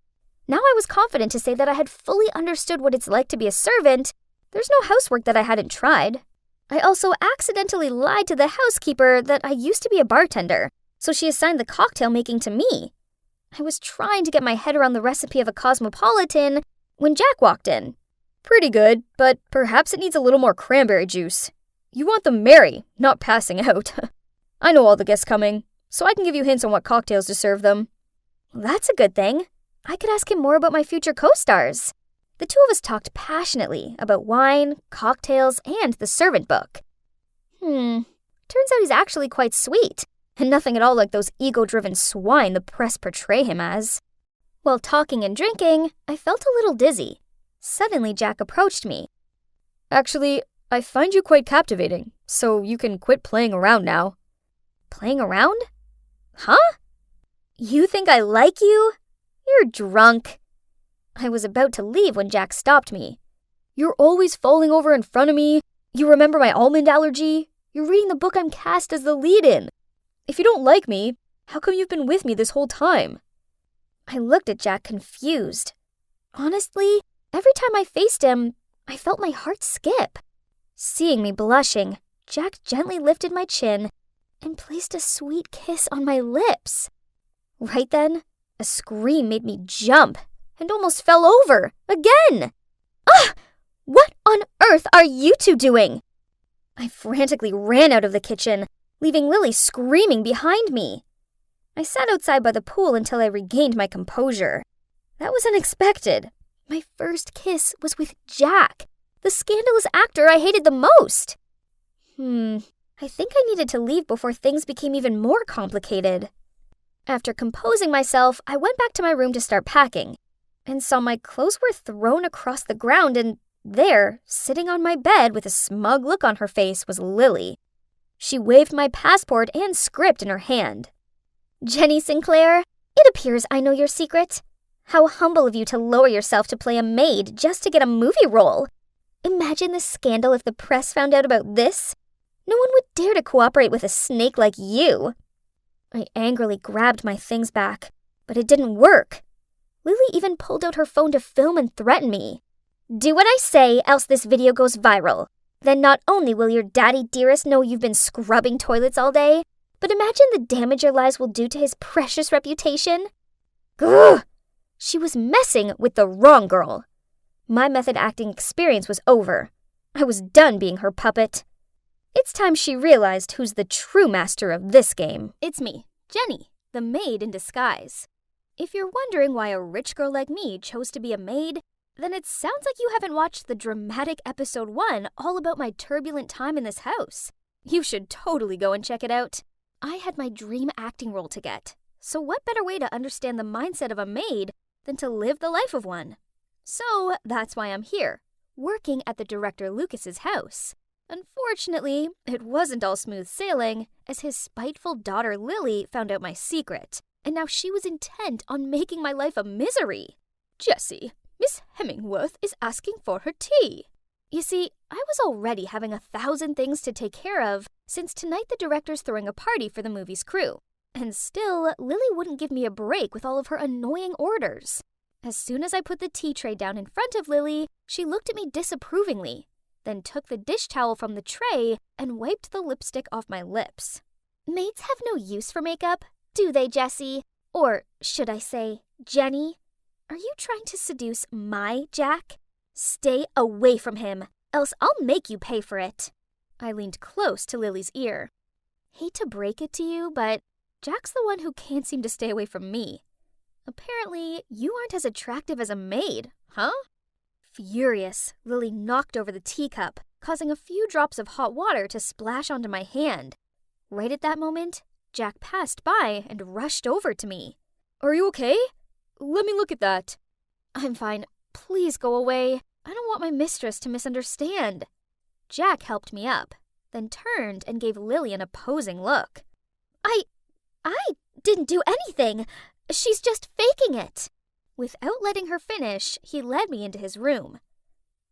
Now I was confident to say that I had fully understood what it's like to be a servant. There's no housework that I hadn't tried. I also accidentally lied to the housekeeper that I used to be a bartender, so she assigned the cocktail making to me. I was trying to get my head around the recipe of a cosmopolitan when Jack walked in. Pretty good, but perhaps it needs a little more cranberry juice. You want them merry, not passing out. I know all the guests coming, so I can give you hints on what cocktails to serve them. That's a good thing. I could ask him more about my future co-stars. The two of us talked passionately about wine, cocktails, and the servant book. Turns out he's actually quite sweet, and nothing at all like those ego-driven swine the press portray him as. While talking and drinking, I felt a little dizzy. Suddenly, Jack approached me. Actually, I find you quite captivating, so you can quit playing around now. Playing around? Huh? You think I like you? You're drunk. I was about to leave when Jack stopped me. You're always falling over in front of me. You remember my almond allergy. You're reading the book I'm cast as the lead in. If you don't like me, how come you've been with me this whole time? I looked at Jack confused. Honestly, every time I faced him, I felt my heart skip. Seeing me blushing, Jack gently lifted my chin and placed a sweet kiss on my lips. Right then, a scream made me jump and almost fell over again. Ah! What on earth are you two doing? I frantically ran out of the kitchen, leaving Lily screaming behind me. I sat outside by the pool until I regained my composure. That was unexpected. My first kiss was with Jack, the scandalous actor I hated the most. I think I needed to leave before things became even more complicated. After composing myself, I went back to my room to start packing, and saw my clothes were thrown across the ground, and there, sitting on my bed with a smug look on her face, was Lily. She waved my passport and script in her hand. Jenny Sinclair, it appears I know your secret. How humble of you to lower yourself to play a maid just to get a movie role. Imagine the scandal if the press found out about this. No one would dare to cooperate with a snake like you. I angrily grabbed my things back, but it didn't work. Lily even pulled out her phone to film and threaten me. Do what I say, else this video goes viral. Then not only will your daddy dearest know you've been scrubbing toilets all day, but imagine the damage your lies will do to his precious reputation. Gah! She was messing with the wrong girl. My method acting experience was over. I was done being her puppet. It's time she realized who's the true master of this game. It's me, Jenny, the maid in disguise. If you're wondering why a rich girl like me chose to be a maid, then it sounds like you haven't watched the dramatic episode 1 all about my turbulent time in this house. You should totally go and check it out. I had my dream acting role to get, so what better way to understand the mindset of a maid than to live the life of one? So that's why I'm here, working at the director Lucas's house. Unfortunately, it wasn't all smooth sailing, as his spiteful daughter Lily found out my secret, and now she was intent on making my life a misery. Jessie, Miss Hemingworth is asking for her tea. You see, I was already having 1,000 things to take care of, since tonight the director's throwing a party for the movie's crew. And still, Lily wouldn't give me a break with all of her annoying orders. As soon as I put the tea tray down in front of Lily, she looked at me disapprovingly, then took the dish towel from the tray and wiped the lipstick off my lips. Maids have no use for makeup, do they, Jessie? Or should I say, Jenny? Are you trying to seduce my Jack? Stay away from him, else I'll make you pay for it. I leaned close to Lily's ear. Hate to break it to you, but Jack's the one who can't seem to stay away from me. Apparently, you aren't as attractive as a maid, huh? Furious, Lily knocked over the teacup, causing a few drops of hot water to splash onto my hand. Right at that moment, Jack passed by and rushed over to me. Are you okay? Let me look at that. I'm fine. Please go away. I don't want my mistress to misunderstand. Jack helped me up, then turned and gave Lily an opposing look. I didn't do anything. She's just faking it. Without letting her finish, he led me into his room.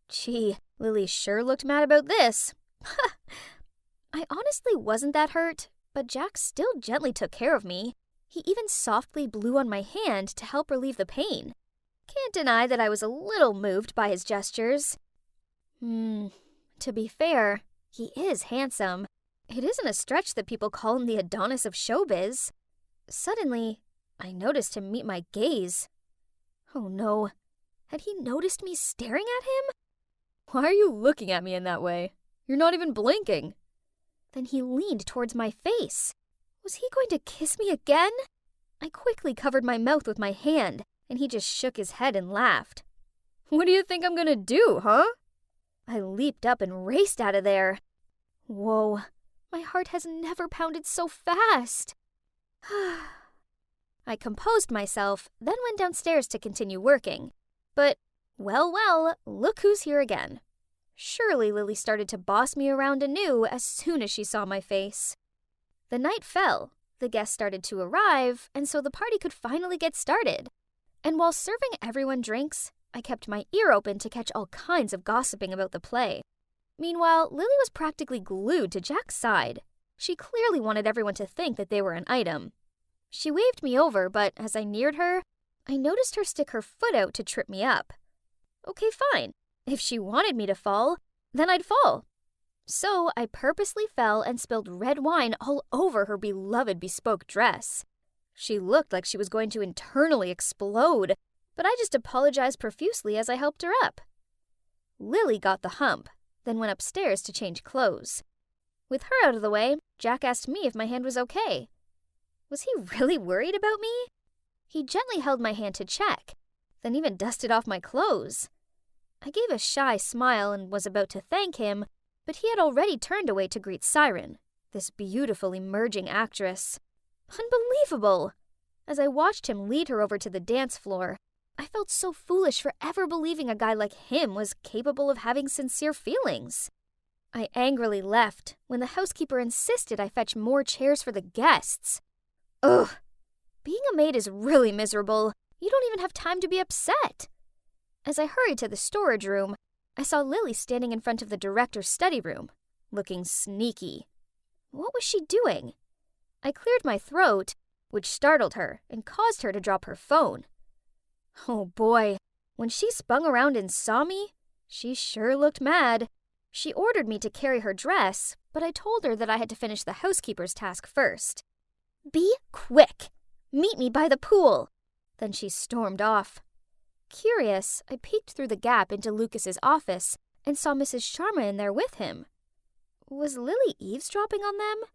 Gee, Lily sure looked mad about this. I honestly wasn't that hurt, but Jack still gently took care of me. He even softly blew on my hand to help relieve the pain. Can't deny that I was a little moved by his gestures. To be fair, he is handsome. It isn't a stretch that people call him the Adonis of showbiz. Suddenly, I noticed him meet my gaze. Oh no, had he noticed me staring at him? Why are you looking at me in that way? You're not even blinking. Then he leaned towards my face. Was he going to kiss me again? I quickly covered my mouth with my hand, and he just shook his head and laughed. What do you think I'm gonna do, huh? I leaped up and raced out of there. Whoa, my heart has never pounded so fast. I composed myself, then went downstairs to continue working. But, well, look who's here again. Surely Lily started to boss me around anew as soon as she saw my face. The night fell, the guests started to arrive, and so the party could finally get started. And while serving everyone drinks, I kept my ear open to catch all kinds of gossiping about the play. Meanwhile, Lily was practically glued to Jack's side. She clearly wanted everyone to think that they were an item. She waved me over, but as I neared her, I noticed her stick her foot out to trip me up. Okay, fine. If she wanted me to fall, then I'd fall. So I purposely fell and spilled red wine all over her beloved bespoke dress. She looked like she was going to internally explode, but I just apologized profusely as I helped her up. Lily got the hump, then went upstairs to change clothes. With her out of the way, Jack asked me if my hand was okay. Was he really worried about me? He gently held my hand to check, then even dusted off my clothes. I gave a shy smile and was about to thank him, but he had already turned away to greet Siren, this beautiful emerging actress. Unbelievable! As I watched him lead her over to the dance floor, I felt so foolish for ever believing a guy like him was capable of having sincere feelings. I angrily left when the housekeeper insisted I fetch more chairs for the guests. Ugh! Being a maid is really miserable. You don't even have time to be upset. As I hurried to the storage room, I saw Lily standing in front of the director's study room, looking sneaky. What was she doing? I cleared my throat, which startled her and caused her to drop her phone. Oh boy, when she spun around and saw me, she sure looked mad. She ordered me to carry her dress, but I told her that I had to finish the housekeeper's task first. Be quick! Meet me by the pool! Then she stormed off. Curious, I peeked through the gap into Lucas's office and saw Mrs. Sharma in there with him. Was Lily eavesdropping on them?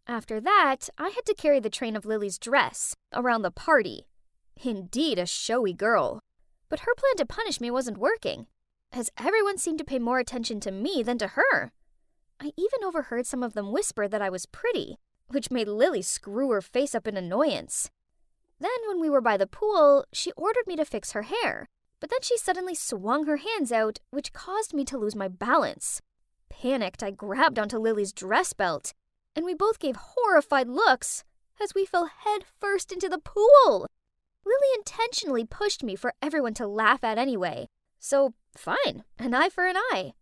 After that, I had to carry the train of Lily's dress around the party. Indeed, a showy girl. But her plan to punish me wasn't working, as everyone seemed to pay more attention to me than to her. I even overheard some of them whisper that I was pretty, which made Lily screw her face up in annoyance. Then when we were by the pool, she ordered me to fix her hair, but then she suddenly swung her hands out, which caused me to lose my balance. Panicked, I grabbed onto Lily's dress belt, and we both gave horrified looks as we fell head first into the pool. Lily intentionally pushed me for everyone to laugh at anyway, so fine, an eye for an eye.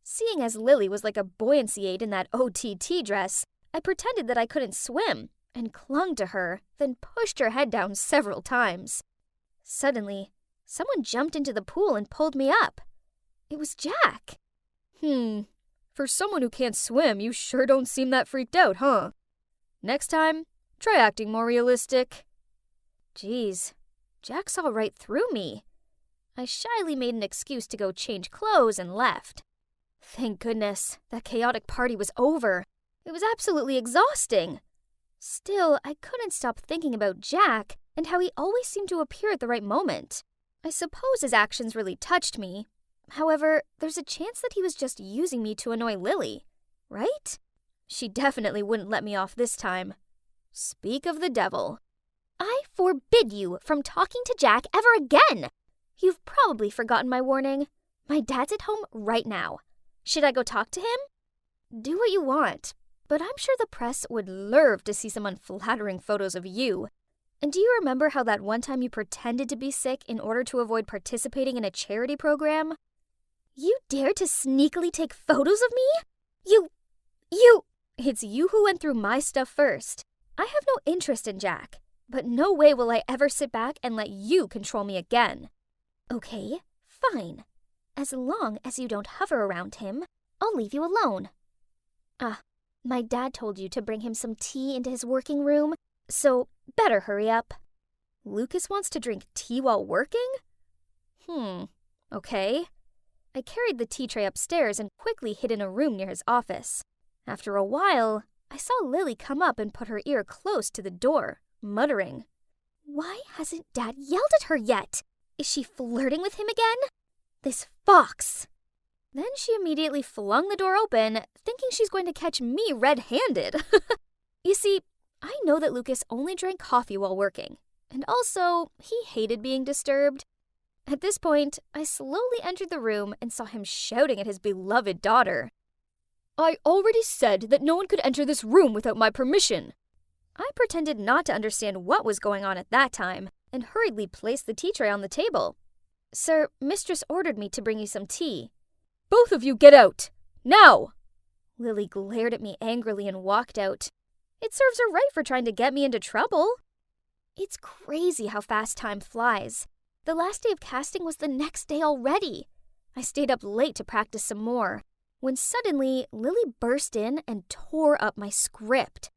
Seeing as Lily was like a buoyancy aid in that OTT dress, I pretended that I couldn't swim and clung to her, then pushed her head down several times. Suddenly, someone jumped into the pool and pulled me up. It was Jack. For someone who can't swim, you sure don't seem that freaked out, huh? Next time, try acting more realistic. Geez, Jack saw right through me. I shyly made an excuse to go change clothes and left. Thank goodness, that chaotic party was over. It was absolutely exhausting. Still, I couldn't stop thinking about Jack and how he always seemed to appear at the right moment. I suppose his actions really touched me. However, there's a chance that he was just using me to annoy Lily, right? She definitely wouldn't let me off this time. Speak of the devil. I forbid you from talking to Jack ever again! You've probably forgotten my warning. My dad's at home right now. Should I go talk to him? Do what you want, but I'm sure the press would love to see some unflattering photos of you. And do you remember how that one time you pretended to be sick in order to avoid participating in a charity program? You dared to sneakily take photos of me? You... It's you who went through my stuff first. I have no interest in Jack, but no way will I ever sit back and let you control me again. Okay, fine. As long as you don't hover around him, I'll leave you alone. My dad told you to bring him some tea into his working room, so better hurry up. Lucas wants to drink tea while working? Okay. I carried the tea tray upstairs and quickly hid in a room near his office. After a while, I saw Lily come up and put her ear close to the door, muttering, "Why hasn't Dad yelled at her yet? Is she flirting with him again? This fox!" Then she immediately flung the door open, thinking she's going to catch me red-handed. You see, I know that Lucas only drank coffee while working, and also he hated being disturbed. At this point, I slowly entered the room and saw him shouting at his beloved daughter. I already said that no one could enter this room without my permission. I pretended not to understand what was going on at that time and hurriedly placed the tea tray on the table. "Sir, Mistress ordered me to bring you some tea." Both of you get out! Now! Lily glared at me angrily and walked out. It serves her right for trying to get me into trouble. It's crazy how fast time flies. The last day of casting was the next day already. I stayed up late to practice some more, when suddenly Lily burst in and tore up my script.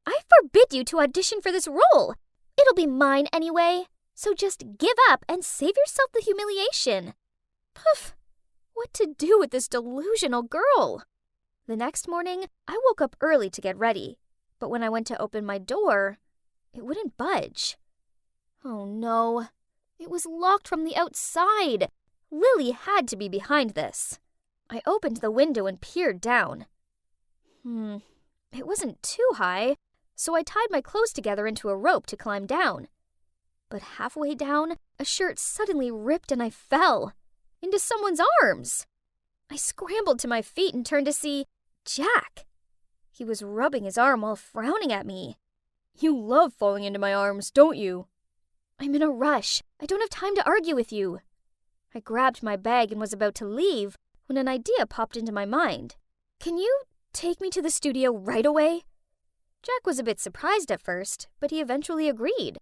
"I forbid you to audition for this role. It'll be mine anyway, so just give up and save yourself the humiliation." Poof! What to do with this delusional girl? The next morning, I woke up early to get ready, but when I went to open my door, it wouldn't budge. Oh no, it was locked from the outside. Lily had to be behind this. I opened the window and peered down. It wasn't too high, so I tied my clothes together into a rope to climb down. But halfway down, a shirt suddenly ripped and I fell into someone's arms. I scrambled to my feet and turned to see Jack. He was rubbing his arm while frowning at me. You love falling into my arms, don't you? I'm in a rush. I don't have time to argue with you. I grabbed my bag and was about to leave when an idea popped into my mind. Can you take me to the studio right away? Jack was a bit surprised at first, but he eventually agreed.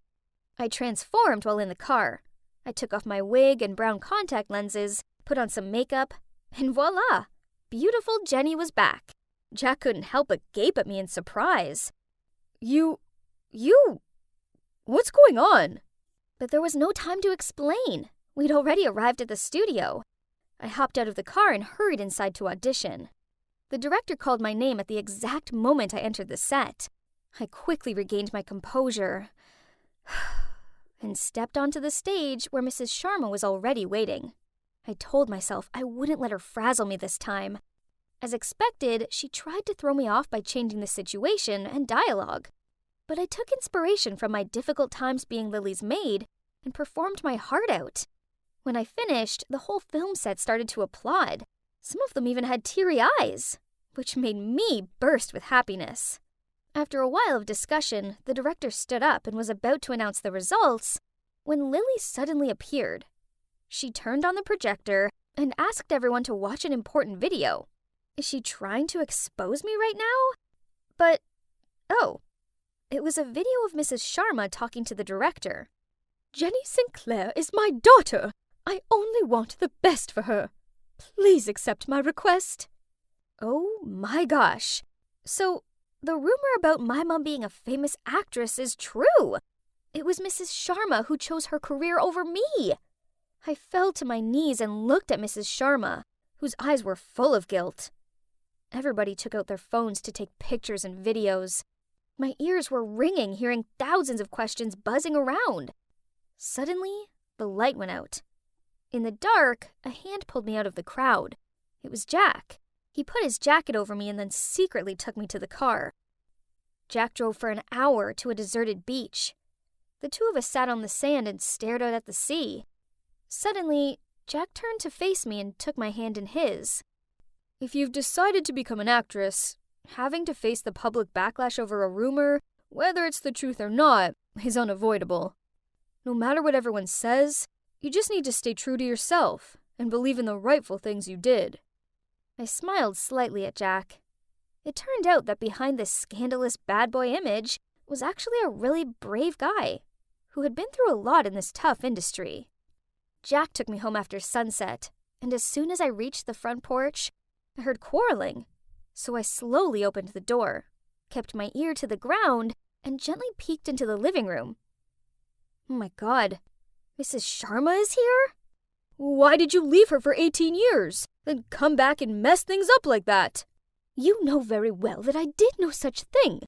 I transformed while in the car. I took off my wig and brown contact lenses, put on some makeup, and voila! Beautiful Jenny was back. Jack couldn't help but gape at me in surprise. You... What's going on? But there was no time to explain. We'd already arrived at the studio. I hopped out of the car and hurried inside to audition. The director called my name at the exact moment I entered the set. I quickly regained my composure and stepped onto the stage where Mrs. Sharma was already waiting. I told myself I wouldn't let her frazzle me this time. As expected, she tried to throw me off by changing the situation and dialogue. But I took inspiration from my difficult times being Lily's maid and performed my heart out. When I finished, the whole film set started to applaud. Some of them even had teary eyes, which made me burst with happiness. After a while of discussion, the director stood up and was about to announce the results when Lily suddenly appeared. She turned on the projector and asked everyone to watch an important video. Is she trying to expose me right now? But, oh, it was a video of Mrs. Sharma talking to the director. Jenny Sinclair is my daughter. I only want the best for her. Please accept my request. Oh my gosh. So, the rumor about my mom being a famous actress is true. It was Mrs. Sharma who chose her career over me. I fell to my knees and looked at Mrs. Sharma, whose eyes were full of guilt. Everybody took out their phones to take pictures and videos. My ears were ringing hearing thousands of questions buzzing around. Suddenly, the light went out. In the dark, a hand pulled me out of the crowd. It was Jack. He put his jacket over me and then secretly took me to the car. Jack drove for an hour to a deserted beach. The two of us sat on the sand and stared out at the sea. Suddenly, Jack turned to face me and took my hand in his. If you've decided to become an actress, having to face the public backlash over a rumor, whether it's the truth or not, is unavoidable. No matter what everyone says, you just need to stay true to yourself and believe in the rightful things you did. I smiled slightly at Jack. It turned out that behind this scandalous bad boy image was actually a really brave guy who had been through a lot in this tough industry. Jack took me home after sunset, and as soon as I reached the front porch, I heard quarreling. So I slowly opened the door, kept my ear to the ground, and gently peeked into the living room. Oh my God, Mrs. Sharma is here? Why did you leave her for 18 years, then come back and mess things up like that? You know very well that I did no such thing.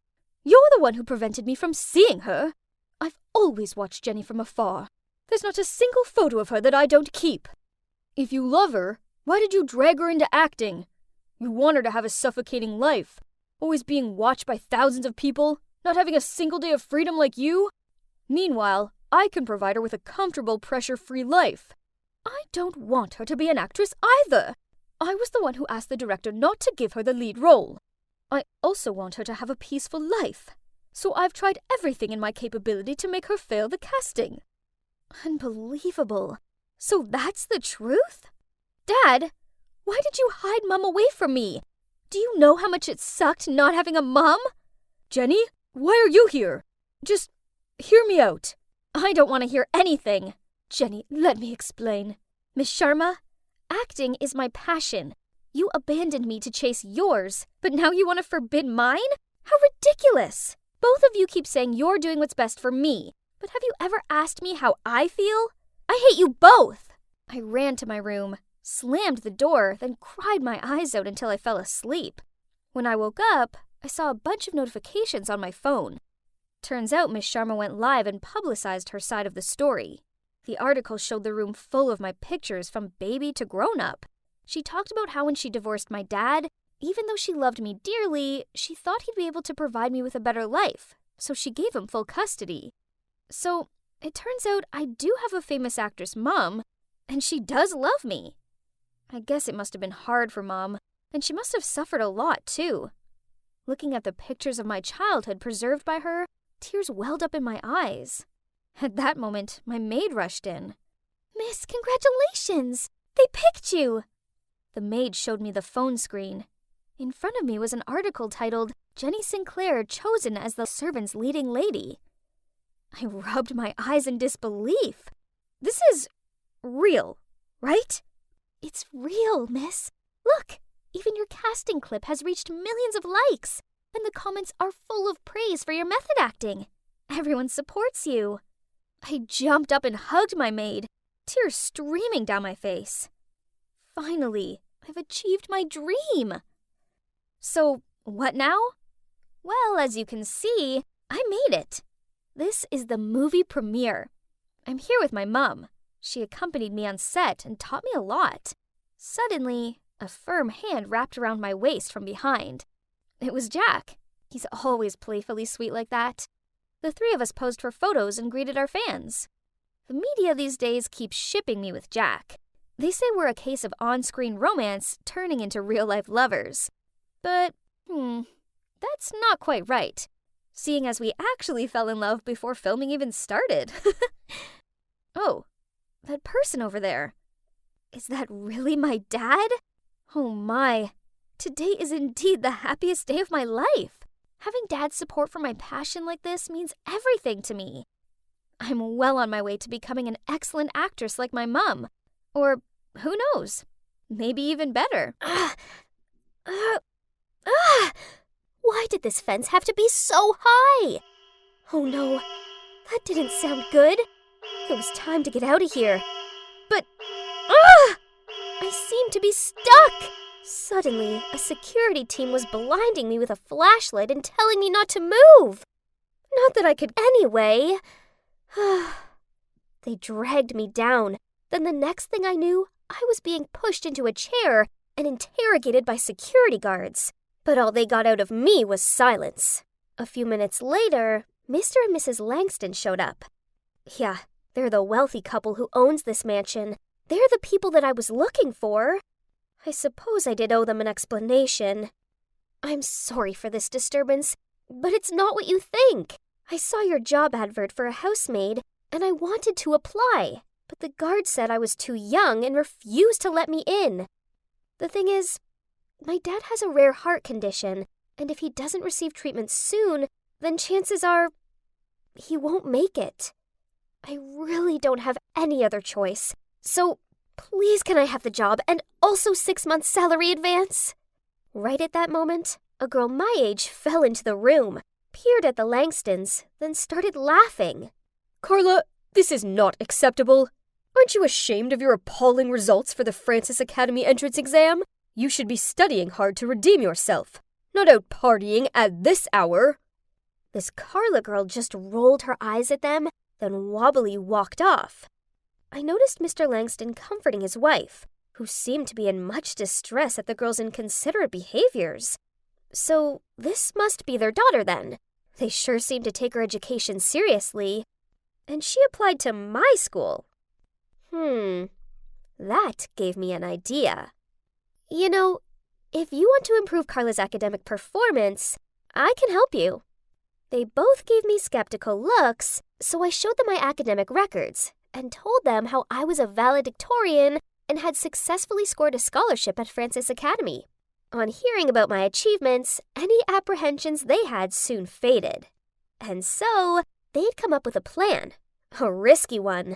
You're the one who prevented me from seeing her. I've always watched Jenny from afar. There's not a single photo of her that I don't keep. If you love her, why did you drag her into acting? You want her to have a suffocating life, always being watched by thousands of people, not having a single day of freedom like you? Meanwhile, I can provide her with a comfortable, pressure-free life. I don't want her to be an actress either. I was the one who asked the director not to give her the lead role. I also want her to have a peaceful life, so I've tried everything in my capability to make her fail the casting. Unbelievable. So that's the truth? Dad, why did you hide Mom away from me? Do you know how much it sucked not having a mom? Jenny, why are you here? Just hear me out. I don't want to hear anything. Jenny, let me explain. Miss Sharma, acting is my passion. You abandoned me to chase yours, but now you want to forbid mine? How ridiculous! Both of you keep saying you're doing what's best for me, but have you ever asked me how I feel? I hate you both! I ran to my room, slammed the door, then cried my eyes out until I fell asleep. When I woke up, I saw a bunch of notifications on my phone. Turns out Miss Sharma went live and publicized her side of the story. The article showed the room full of my pictures from baby to grown-up. She talked about how when she divorced my dad, even though she loved me dearly, she thought he'd be able to provide me with a better life, so she gave him full custody. So, it turns out I do have a famous actress mom, and she does love me. I guess it must have been hard for Mom, and she must have suffered a lot too. Looking at the pictures of my childhood preserved by her, tears welled up in my eyes. At that moment, my maid rushed in. Miss, congratulations! They picked you! The maid showed me the phone screen. In front of me was an article titled, Jenny Sinclair chosen as the servant's leading lady. I rubbed my eyes in disbelief. This is real, right? It's real, miss. Look, even your casting clip has reached millions of likes, and the comments are full of praise for your method acting. Everyone supports you. I jumped up and hugged my maid, tears streaming down my face. Finally, I've achieved my dream. So, what now? Well, as you can see, I made it. This is the movie premiere. I'm here with my mom. She accompanied me on set and taught me a lot. Suddenly, a firm hand wrapped around my waist from behind. It was Jack. He's always playfully sweet like that. The three of us posed for photos and greeted our fans. The media these days keeps shipping me with Jack. They say we're a case of on-screen romance turning into real-life lovers. But, that's not quite right, seeing as we actually fell in love before filming even started. Oh, that person over there. Is that really my dad? Oh my, today is indeed the happiest day of my life. Having Dad's support for my passion like this means everything to me. I'm well on my way to becoming an excellent actress like my mom. Or, who knows, maybe even better. Why did this fence have to be so high? Oh no, that didn't sound good. It was time to get out of here. But, I seemed to be stuck. Suddenly, a security team was blinding me with a flashlight and telling me not to move. Not that I could anyway. They dragged me down. Then the next thing I knew, I was being pushed into a chair and interrogated by security guards. But all they got out of me was silence. A few minutes later, Mr. and Mrs. Langston showed up. Yeah, they're the wealthy couple who owns this mansion. They're the people that I was looking for. I suppose I did owe them an explanation. I'm sorry for this disturbance, but it's not what you think. I saw your job advert for a housemaid, and I wanted to apply, but the guard said I was too young and refused to let me in. The thing is, my dad has a rare heart condition, and if he doesn't receive treatment soon, then chances are he won't make it. I really don't have any other choice, so please can I have the job and also 6 months salary advance? Right at that moment, a girl my age fell into the room, peered at the Langstons, then started laughing. Carla, this is not acceptable. Aren't you ashamed of your appalling results for the Francis Academy entrance exam? You should be studying hard to redeem yourself, not out partying at this hour. This Carla girl just rolled her eyes at them, then wobbly walked off. I noticed Mr. Langston comforting his wife, who seemed to be in much distress at the girl's inconsiderate behaviors. So this must be their daughter then. They sure seem to take her education seriously. And she applied to my school. That gave me an idea. You know, if you want to improve Carla's academic performance, I can help you. They both gave me skeptical looks, so I showed them my academic records and told them how I was a valedictorian and had successfully scored a scholarship at Francis Academy. On hearing about my achievements, any apprehensions they had soon faded. And so, they'd come up with a plan. A risky one.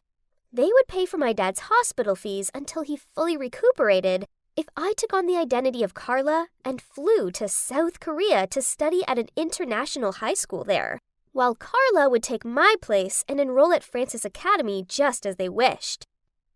They would pay for my dad's hospital fees until he fully recuperated if I took on the identity of Carla and flew to South Korea to study at an international high school there, while Carla would take my place and enroll at Francis Academy just as they wished.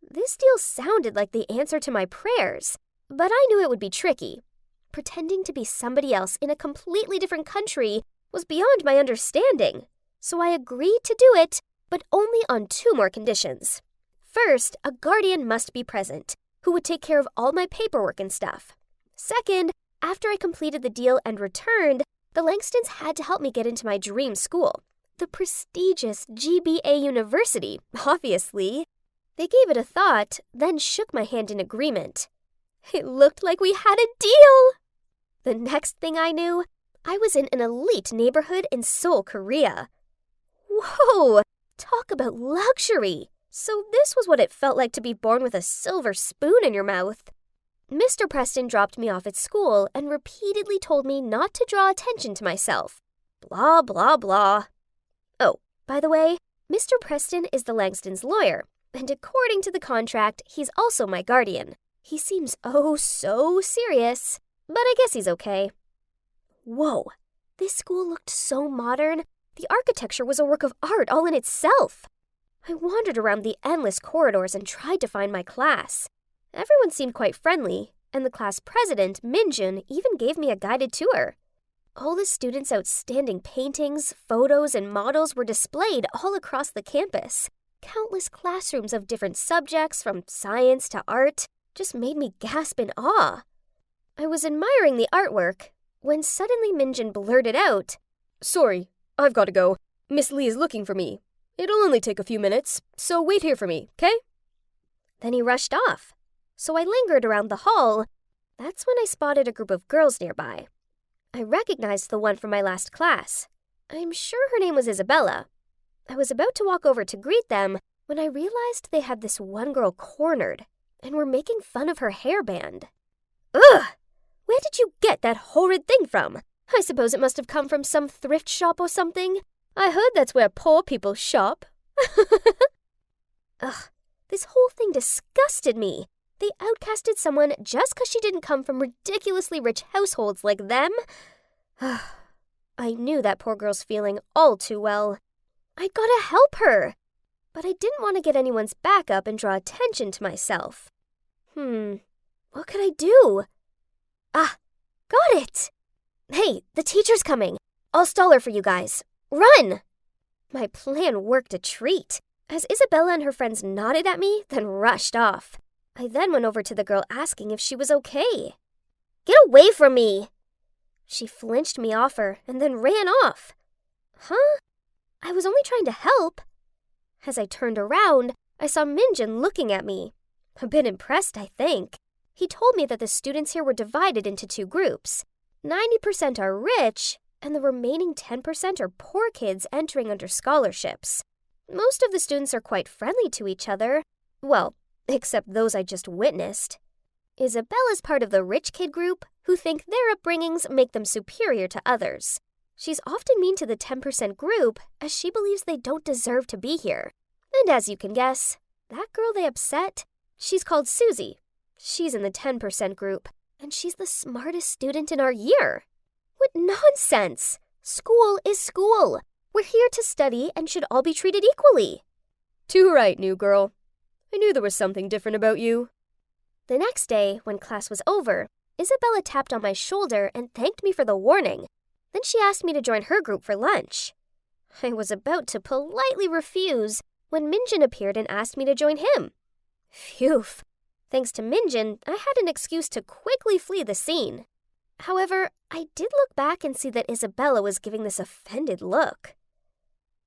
This deal sounded like the answer to my prayers, but I knew it would be tricky. Pretending to be somebody else in a completely different country was beyond my understanding, so I agreed to do it, but only on 2 more conditions. First, a guardian must be present, who would take care of all my paperwork and stuff. Second, after I completed the deal and returned, the Langstons had to help me get into my dream school, the prestigious GBA University, obviously. They gave it a thought, then shook my hand in agreement. It looked like we had a deal! The next thing I knew, I was in an elite neighborhood in Seoul, Korea. Whoa! Talk about luxury! So this was what it felt like to be born with a silver spoon in your mouth. Mr. Preston dropped me off at school and repeatedly told me not to draw attention to myself. Blah, blah, blah. Oh, by the way, Mr. Preston is the Langstons' lawyer, and according to the contract, he's also my guardian. He seems oh so serious, but I guess he's okay. Whoa, this school looked so modern. The architecture was a work of art all in itself. I wandered around the endless corridors and tried to find my class. Everyone seemed quite friendly, and the class president, Minjun, even gave me a guided tour. All the students' outstanding paintings, photos, and models were displayed all across the campus. Countless classrooms of different subjects, from science to art, just made me gasp in awe. I was admiring the artwork when suddenly Minjun blurted out, Sorry, I've got to go. Miss Lee is looking for me. It'll only take a few minutes, so wait here for me, okay? Then he rushed off. So I lingered around the hall. That's when I spotted a group of girls nearby. I recognized the one from my last class. I'm sure her name was Isabella. I was about to walk over to greet them when I realized they had this one girl cornered and were making fun of her hairband. Ugh! Where did you get that horrid thing from? I suppose it must have come from some thrift shop or something. I heard that's where poor people shop. Ugh, this whole thing disgusted me. They outcasted someone just because she didn't come from ridiculously rich households like them. I knew that poor girl's feeling all too well. I gotta help her. But I didn't want to get anyone's back up and draw attention to myself. What could I do? Ah, got it! Hey, the teacher's coming. I'll stall her for you guys. Run! My plan worked a treat, as Isabella and her friends nodded at me, then rushed off. I then went over to the girl asking if she was okay. Get away from me! She flinched me off her and then ran off. Huh? I was only trying to help. As I turned around, I saw Minjun looking at me. A bit impressed, I think. He told me that the students here were divided into 2 groups. 90% are rich, and the remaining 10% are poor kids entering under scholarships. Most of the students are quite friendly to each other. Well, except those I just witnessed. Isabella's part of the rich kid group who think their upbringings make them superior to others. She's often mean to the 10% group as she believes they don't deserve to be here. And as you can guess, that girl they upset, she's called Susie. She's in the 10% group, and she's the smartest student in our year. What nonsense! School is school. We're here to study and should all be treated equally. Too right, new girl. I knew there was something different about you. The next day, when class was over, Isabella tapped on my shoulder and thanked me for the warning. Then she asked me to join her group for lunch. I was about to politely refuse when Minjin appeared and asked me to join him. Phew. Thanks to Minjin, I had an excuse to quickly flee the scene. However, I did look back and see that Isabella was giving this offended look.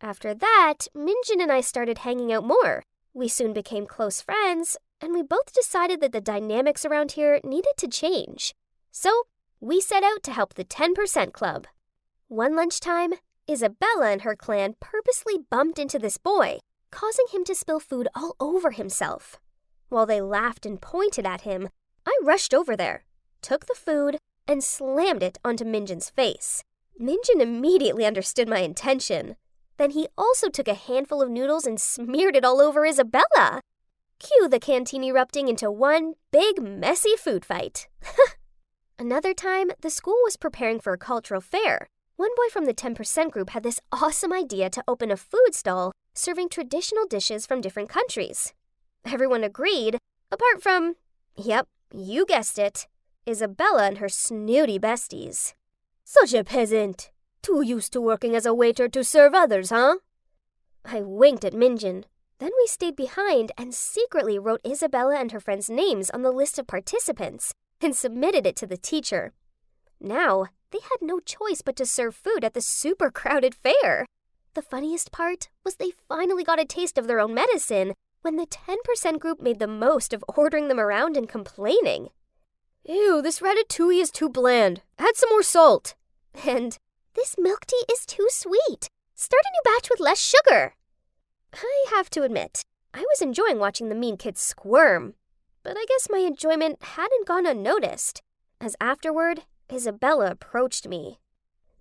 After that, Minjin and I started hanging out more. We soon became close friends, and we both decided that the dynamics around here needed to change. So, we set out to help the 10% club. One lunchtime, Isabella and her clan purposely bumped into this boy, causing him to spill food all over himself. While they laughed and pointed at him, I rushed over there, took the food, and slammed it onto Minjin's face. Minjin immediately understood my intention. Then he also took a handful of noodles and smeared it all over Isabella. Cue the canteen erupting into one big, messy food fight. Another time, the school was preparing for a cultural fair. One boy from the 10% group had this awesome idea to open a food stall serving traditional dishes from different countries. Everyone agreed, apart from, yep, you guessed it, Isabella and her snooty besties. Such a peasant! Too used to working as a waiter to serve others, huh? I winked at Minjin. Then we stayed behind and secretly wrote Isabella and her friends' names on the list of participants and submitted it to the teacher. Now, they had no choice but to serve food at the super crowded fair. The funniest part was they finally got a taste of their own medicine when the 10% group made the most of ordering them around and complaining. Ew, this ratatouille is too bland. Add some more salt. And this milk tea is too sweet. Start a new batch with less sugar. I have to admit, I was enjoying watching the mean kids squirm. But I guess my enjoyment hadn't gone unnoticed, as afterward, Isabella approached me.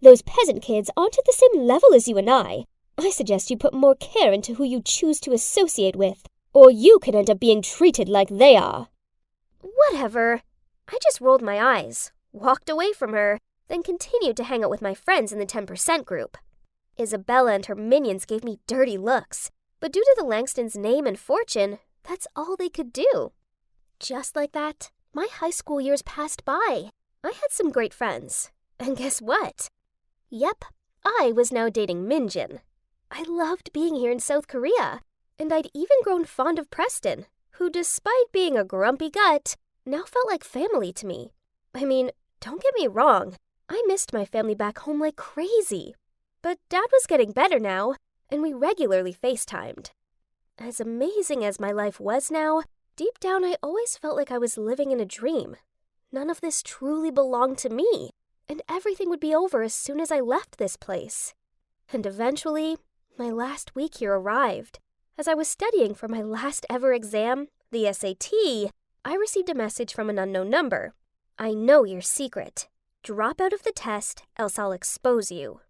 Those peasant kids aren't at the same level as you and I. I suggest you put more care into who you choose to associate with, or you could end up being treated like they are. Whatever. I just rolled my eyes, walked away from her, then continued to hang out with my friends in the 10% group. Isabella and her minions gave me dirty looks, but due to the Langstons' name and fortune, that's all they could do. Just like that, my high school years passed by. I had some great friends. And guess what? Yep, I was now dating Minjin. I loved being here in South Korea, and I'd even grown fond of Preston, who, despite being a grumpy gut, now felt like family to me. I mean, don't get me wrong, I missed my family back home like crazy. But Dad was getting better now, and we regularly FaceTimed. As amazing as my life was now, deep down I always felt like I was living in a dream. None of this truly belonged to me, and everything would be over as soon as I left this place. And eventually, my last week here arrived. As I was studying for my last ever exam, the SAT, I received a message from an unknown number. I know your secret. Drop out of the test, else I'll expose you.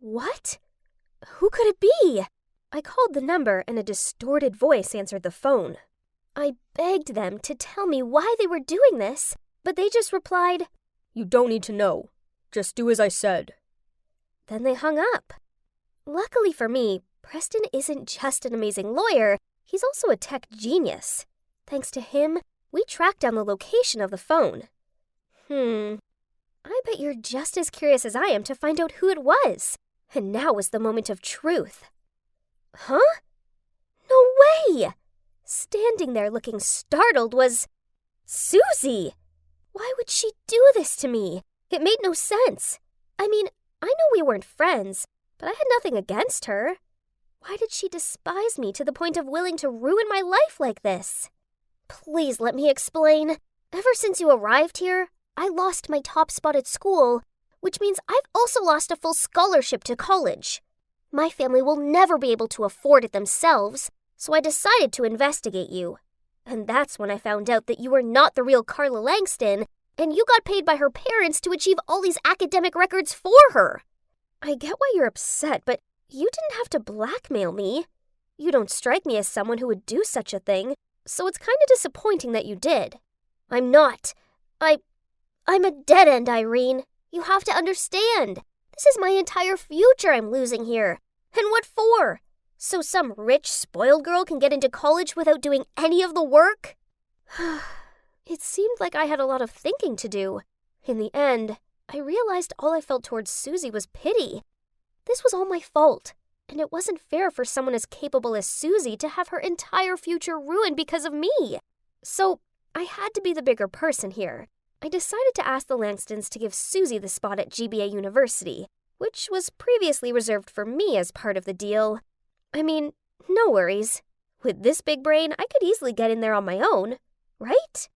What? Who could it be? I called the number and a distorted voice answered the phone. I begged them to tell me why they were doing this, but they just replied, You don't need to know. Just do as I said. Then they hung up. Luckily for me, Preston isn't just an amazing lawyer, he's also a tech genius. Thanks to him, we tracked down the location of the phone. I bet you're just as curious as I am to find out who it was. And now was the moment of truth. Huh? No way! Standing there looking startled was Susie! Why would she do this to me? It made no sense. I mean, I know we weren't friends, but I had nothing against her. Why did she despise me to the point of willing to ruin my life like this? Please let me explain. Ever since you arrived here, I lost my top spot at school, which means I've also lost a full scholarship to college. My family will never be able to afford it themselves, so I decided to investigate you. And that's when I found out that you were not the real Carla Langston, and you got paid by her parents to achieve all these academic records for her. I get why you're upset, but you didn't have to blackmail me. You don't strike me as someone who would do such a thing, so it's kind of disappointing that you did. I'm not. I'm a dead end, Irene. You have to understand. This is my entire future I'm losing here. And what for? So some rich, spoiled girl can get into college without doing any of the work? It seemed like I had a lot of thinking to do. In the end, I realized all I felt towards Susie was pity. This was all my fault, and it wasn't fair for someone as capable as Susie to have her entire future ruined because of me. So I had to be the bigger person here. I decided to ask the Langstons to give Susie the spot at GBA University, which was previously reserved for me as part of the deal. I mean, no worries. With this big brain, I could easily get in there on my own, right?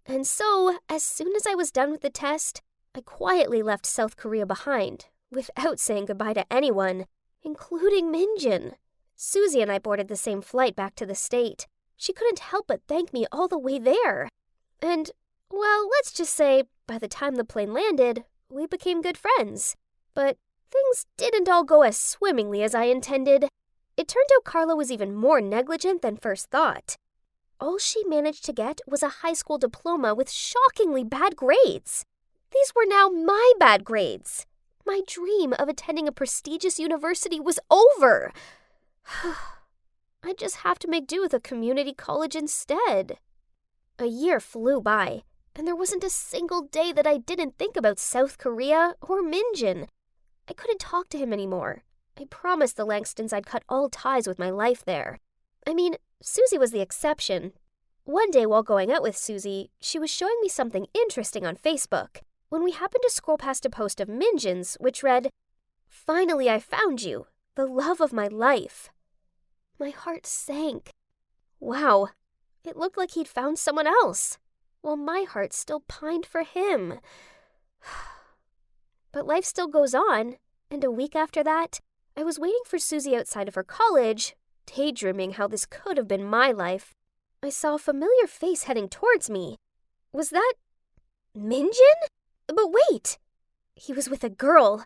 And so, as soon as I was done with the test, I quietly left South Korea behind, without saying goodbye to anyone, including Minjin. Susie and I boarded the same flight back to the state. She couldn't help but thank me all the way there. And, well, let's just say, by the time the plane landed, we became good friends. But things didn't all go as swimmingly as I intended. It turned out Carla was even more negligent than first thought. All she managed to get was a high school diploma with shockingly bad grades. These were now my bad grades. My dream of attending a prestigious university was over. I just have to make do with a community college instead. A year flew by, and there wasn't a single day that I didn't think about South Korea or Minjin. I couldn't talk to him anymore. I promised the Langstons I'd cut all ties with my life there. I mean, Susie was the exception. One day while going out with Susie, she was showing me something interesting on Facebook, when we happened to scroll past a post of Minjin's, which read, "Finally I found you, the love of my life." My heart sank. Wow, it looked like he'd found someone else, while my heart still pined for him. But life still goes on, and a week after that, I was waiting for Susie outside of her college, daydreaming how this could have been my life. I saw a familiar face heading towards me. Was that Minjin? But wait! He was with a girl.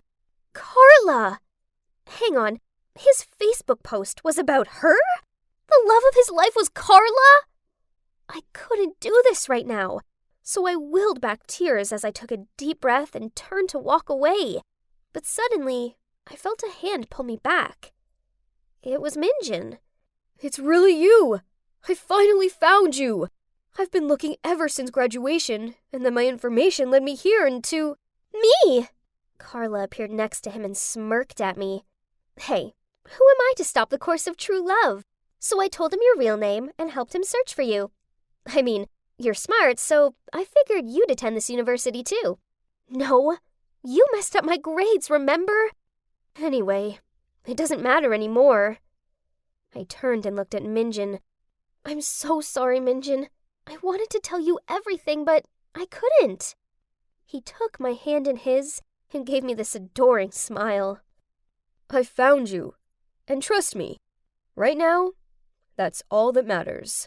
Carla! Hang on, his Facebook post was about her? The love of his life was Carla? I couldn't do this right now, so I willed back tears as I took a deep breath and turned to walk away. But suddenly, I felt a hand pull me back. It was Minjin. It's really you! I finally found you! I've been looking ever since graduation, and then my information led me here and to... Me! Carla appeared next to him and smirked at me. Hey, who am I to stop the course of true love? So I told him your real name and helped him search for you. I mean, you're smart, so I figured you'd attend this university too. No, you messed up my grades, remember? Anyway, it doesn't matter anymore. I turned and looked at Minjin. I'm so sorry, Minjin. I wanted to tell you everything, but I couldn't. He took my hand in his and gave me this adoring smile. I found you. And trust me, right now, that's all that matters.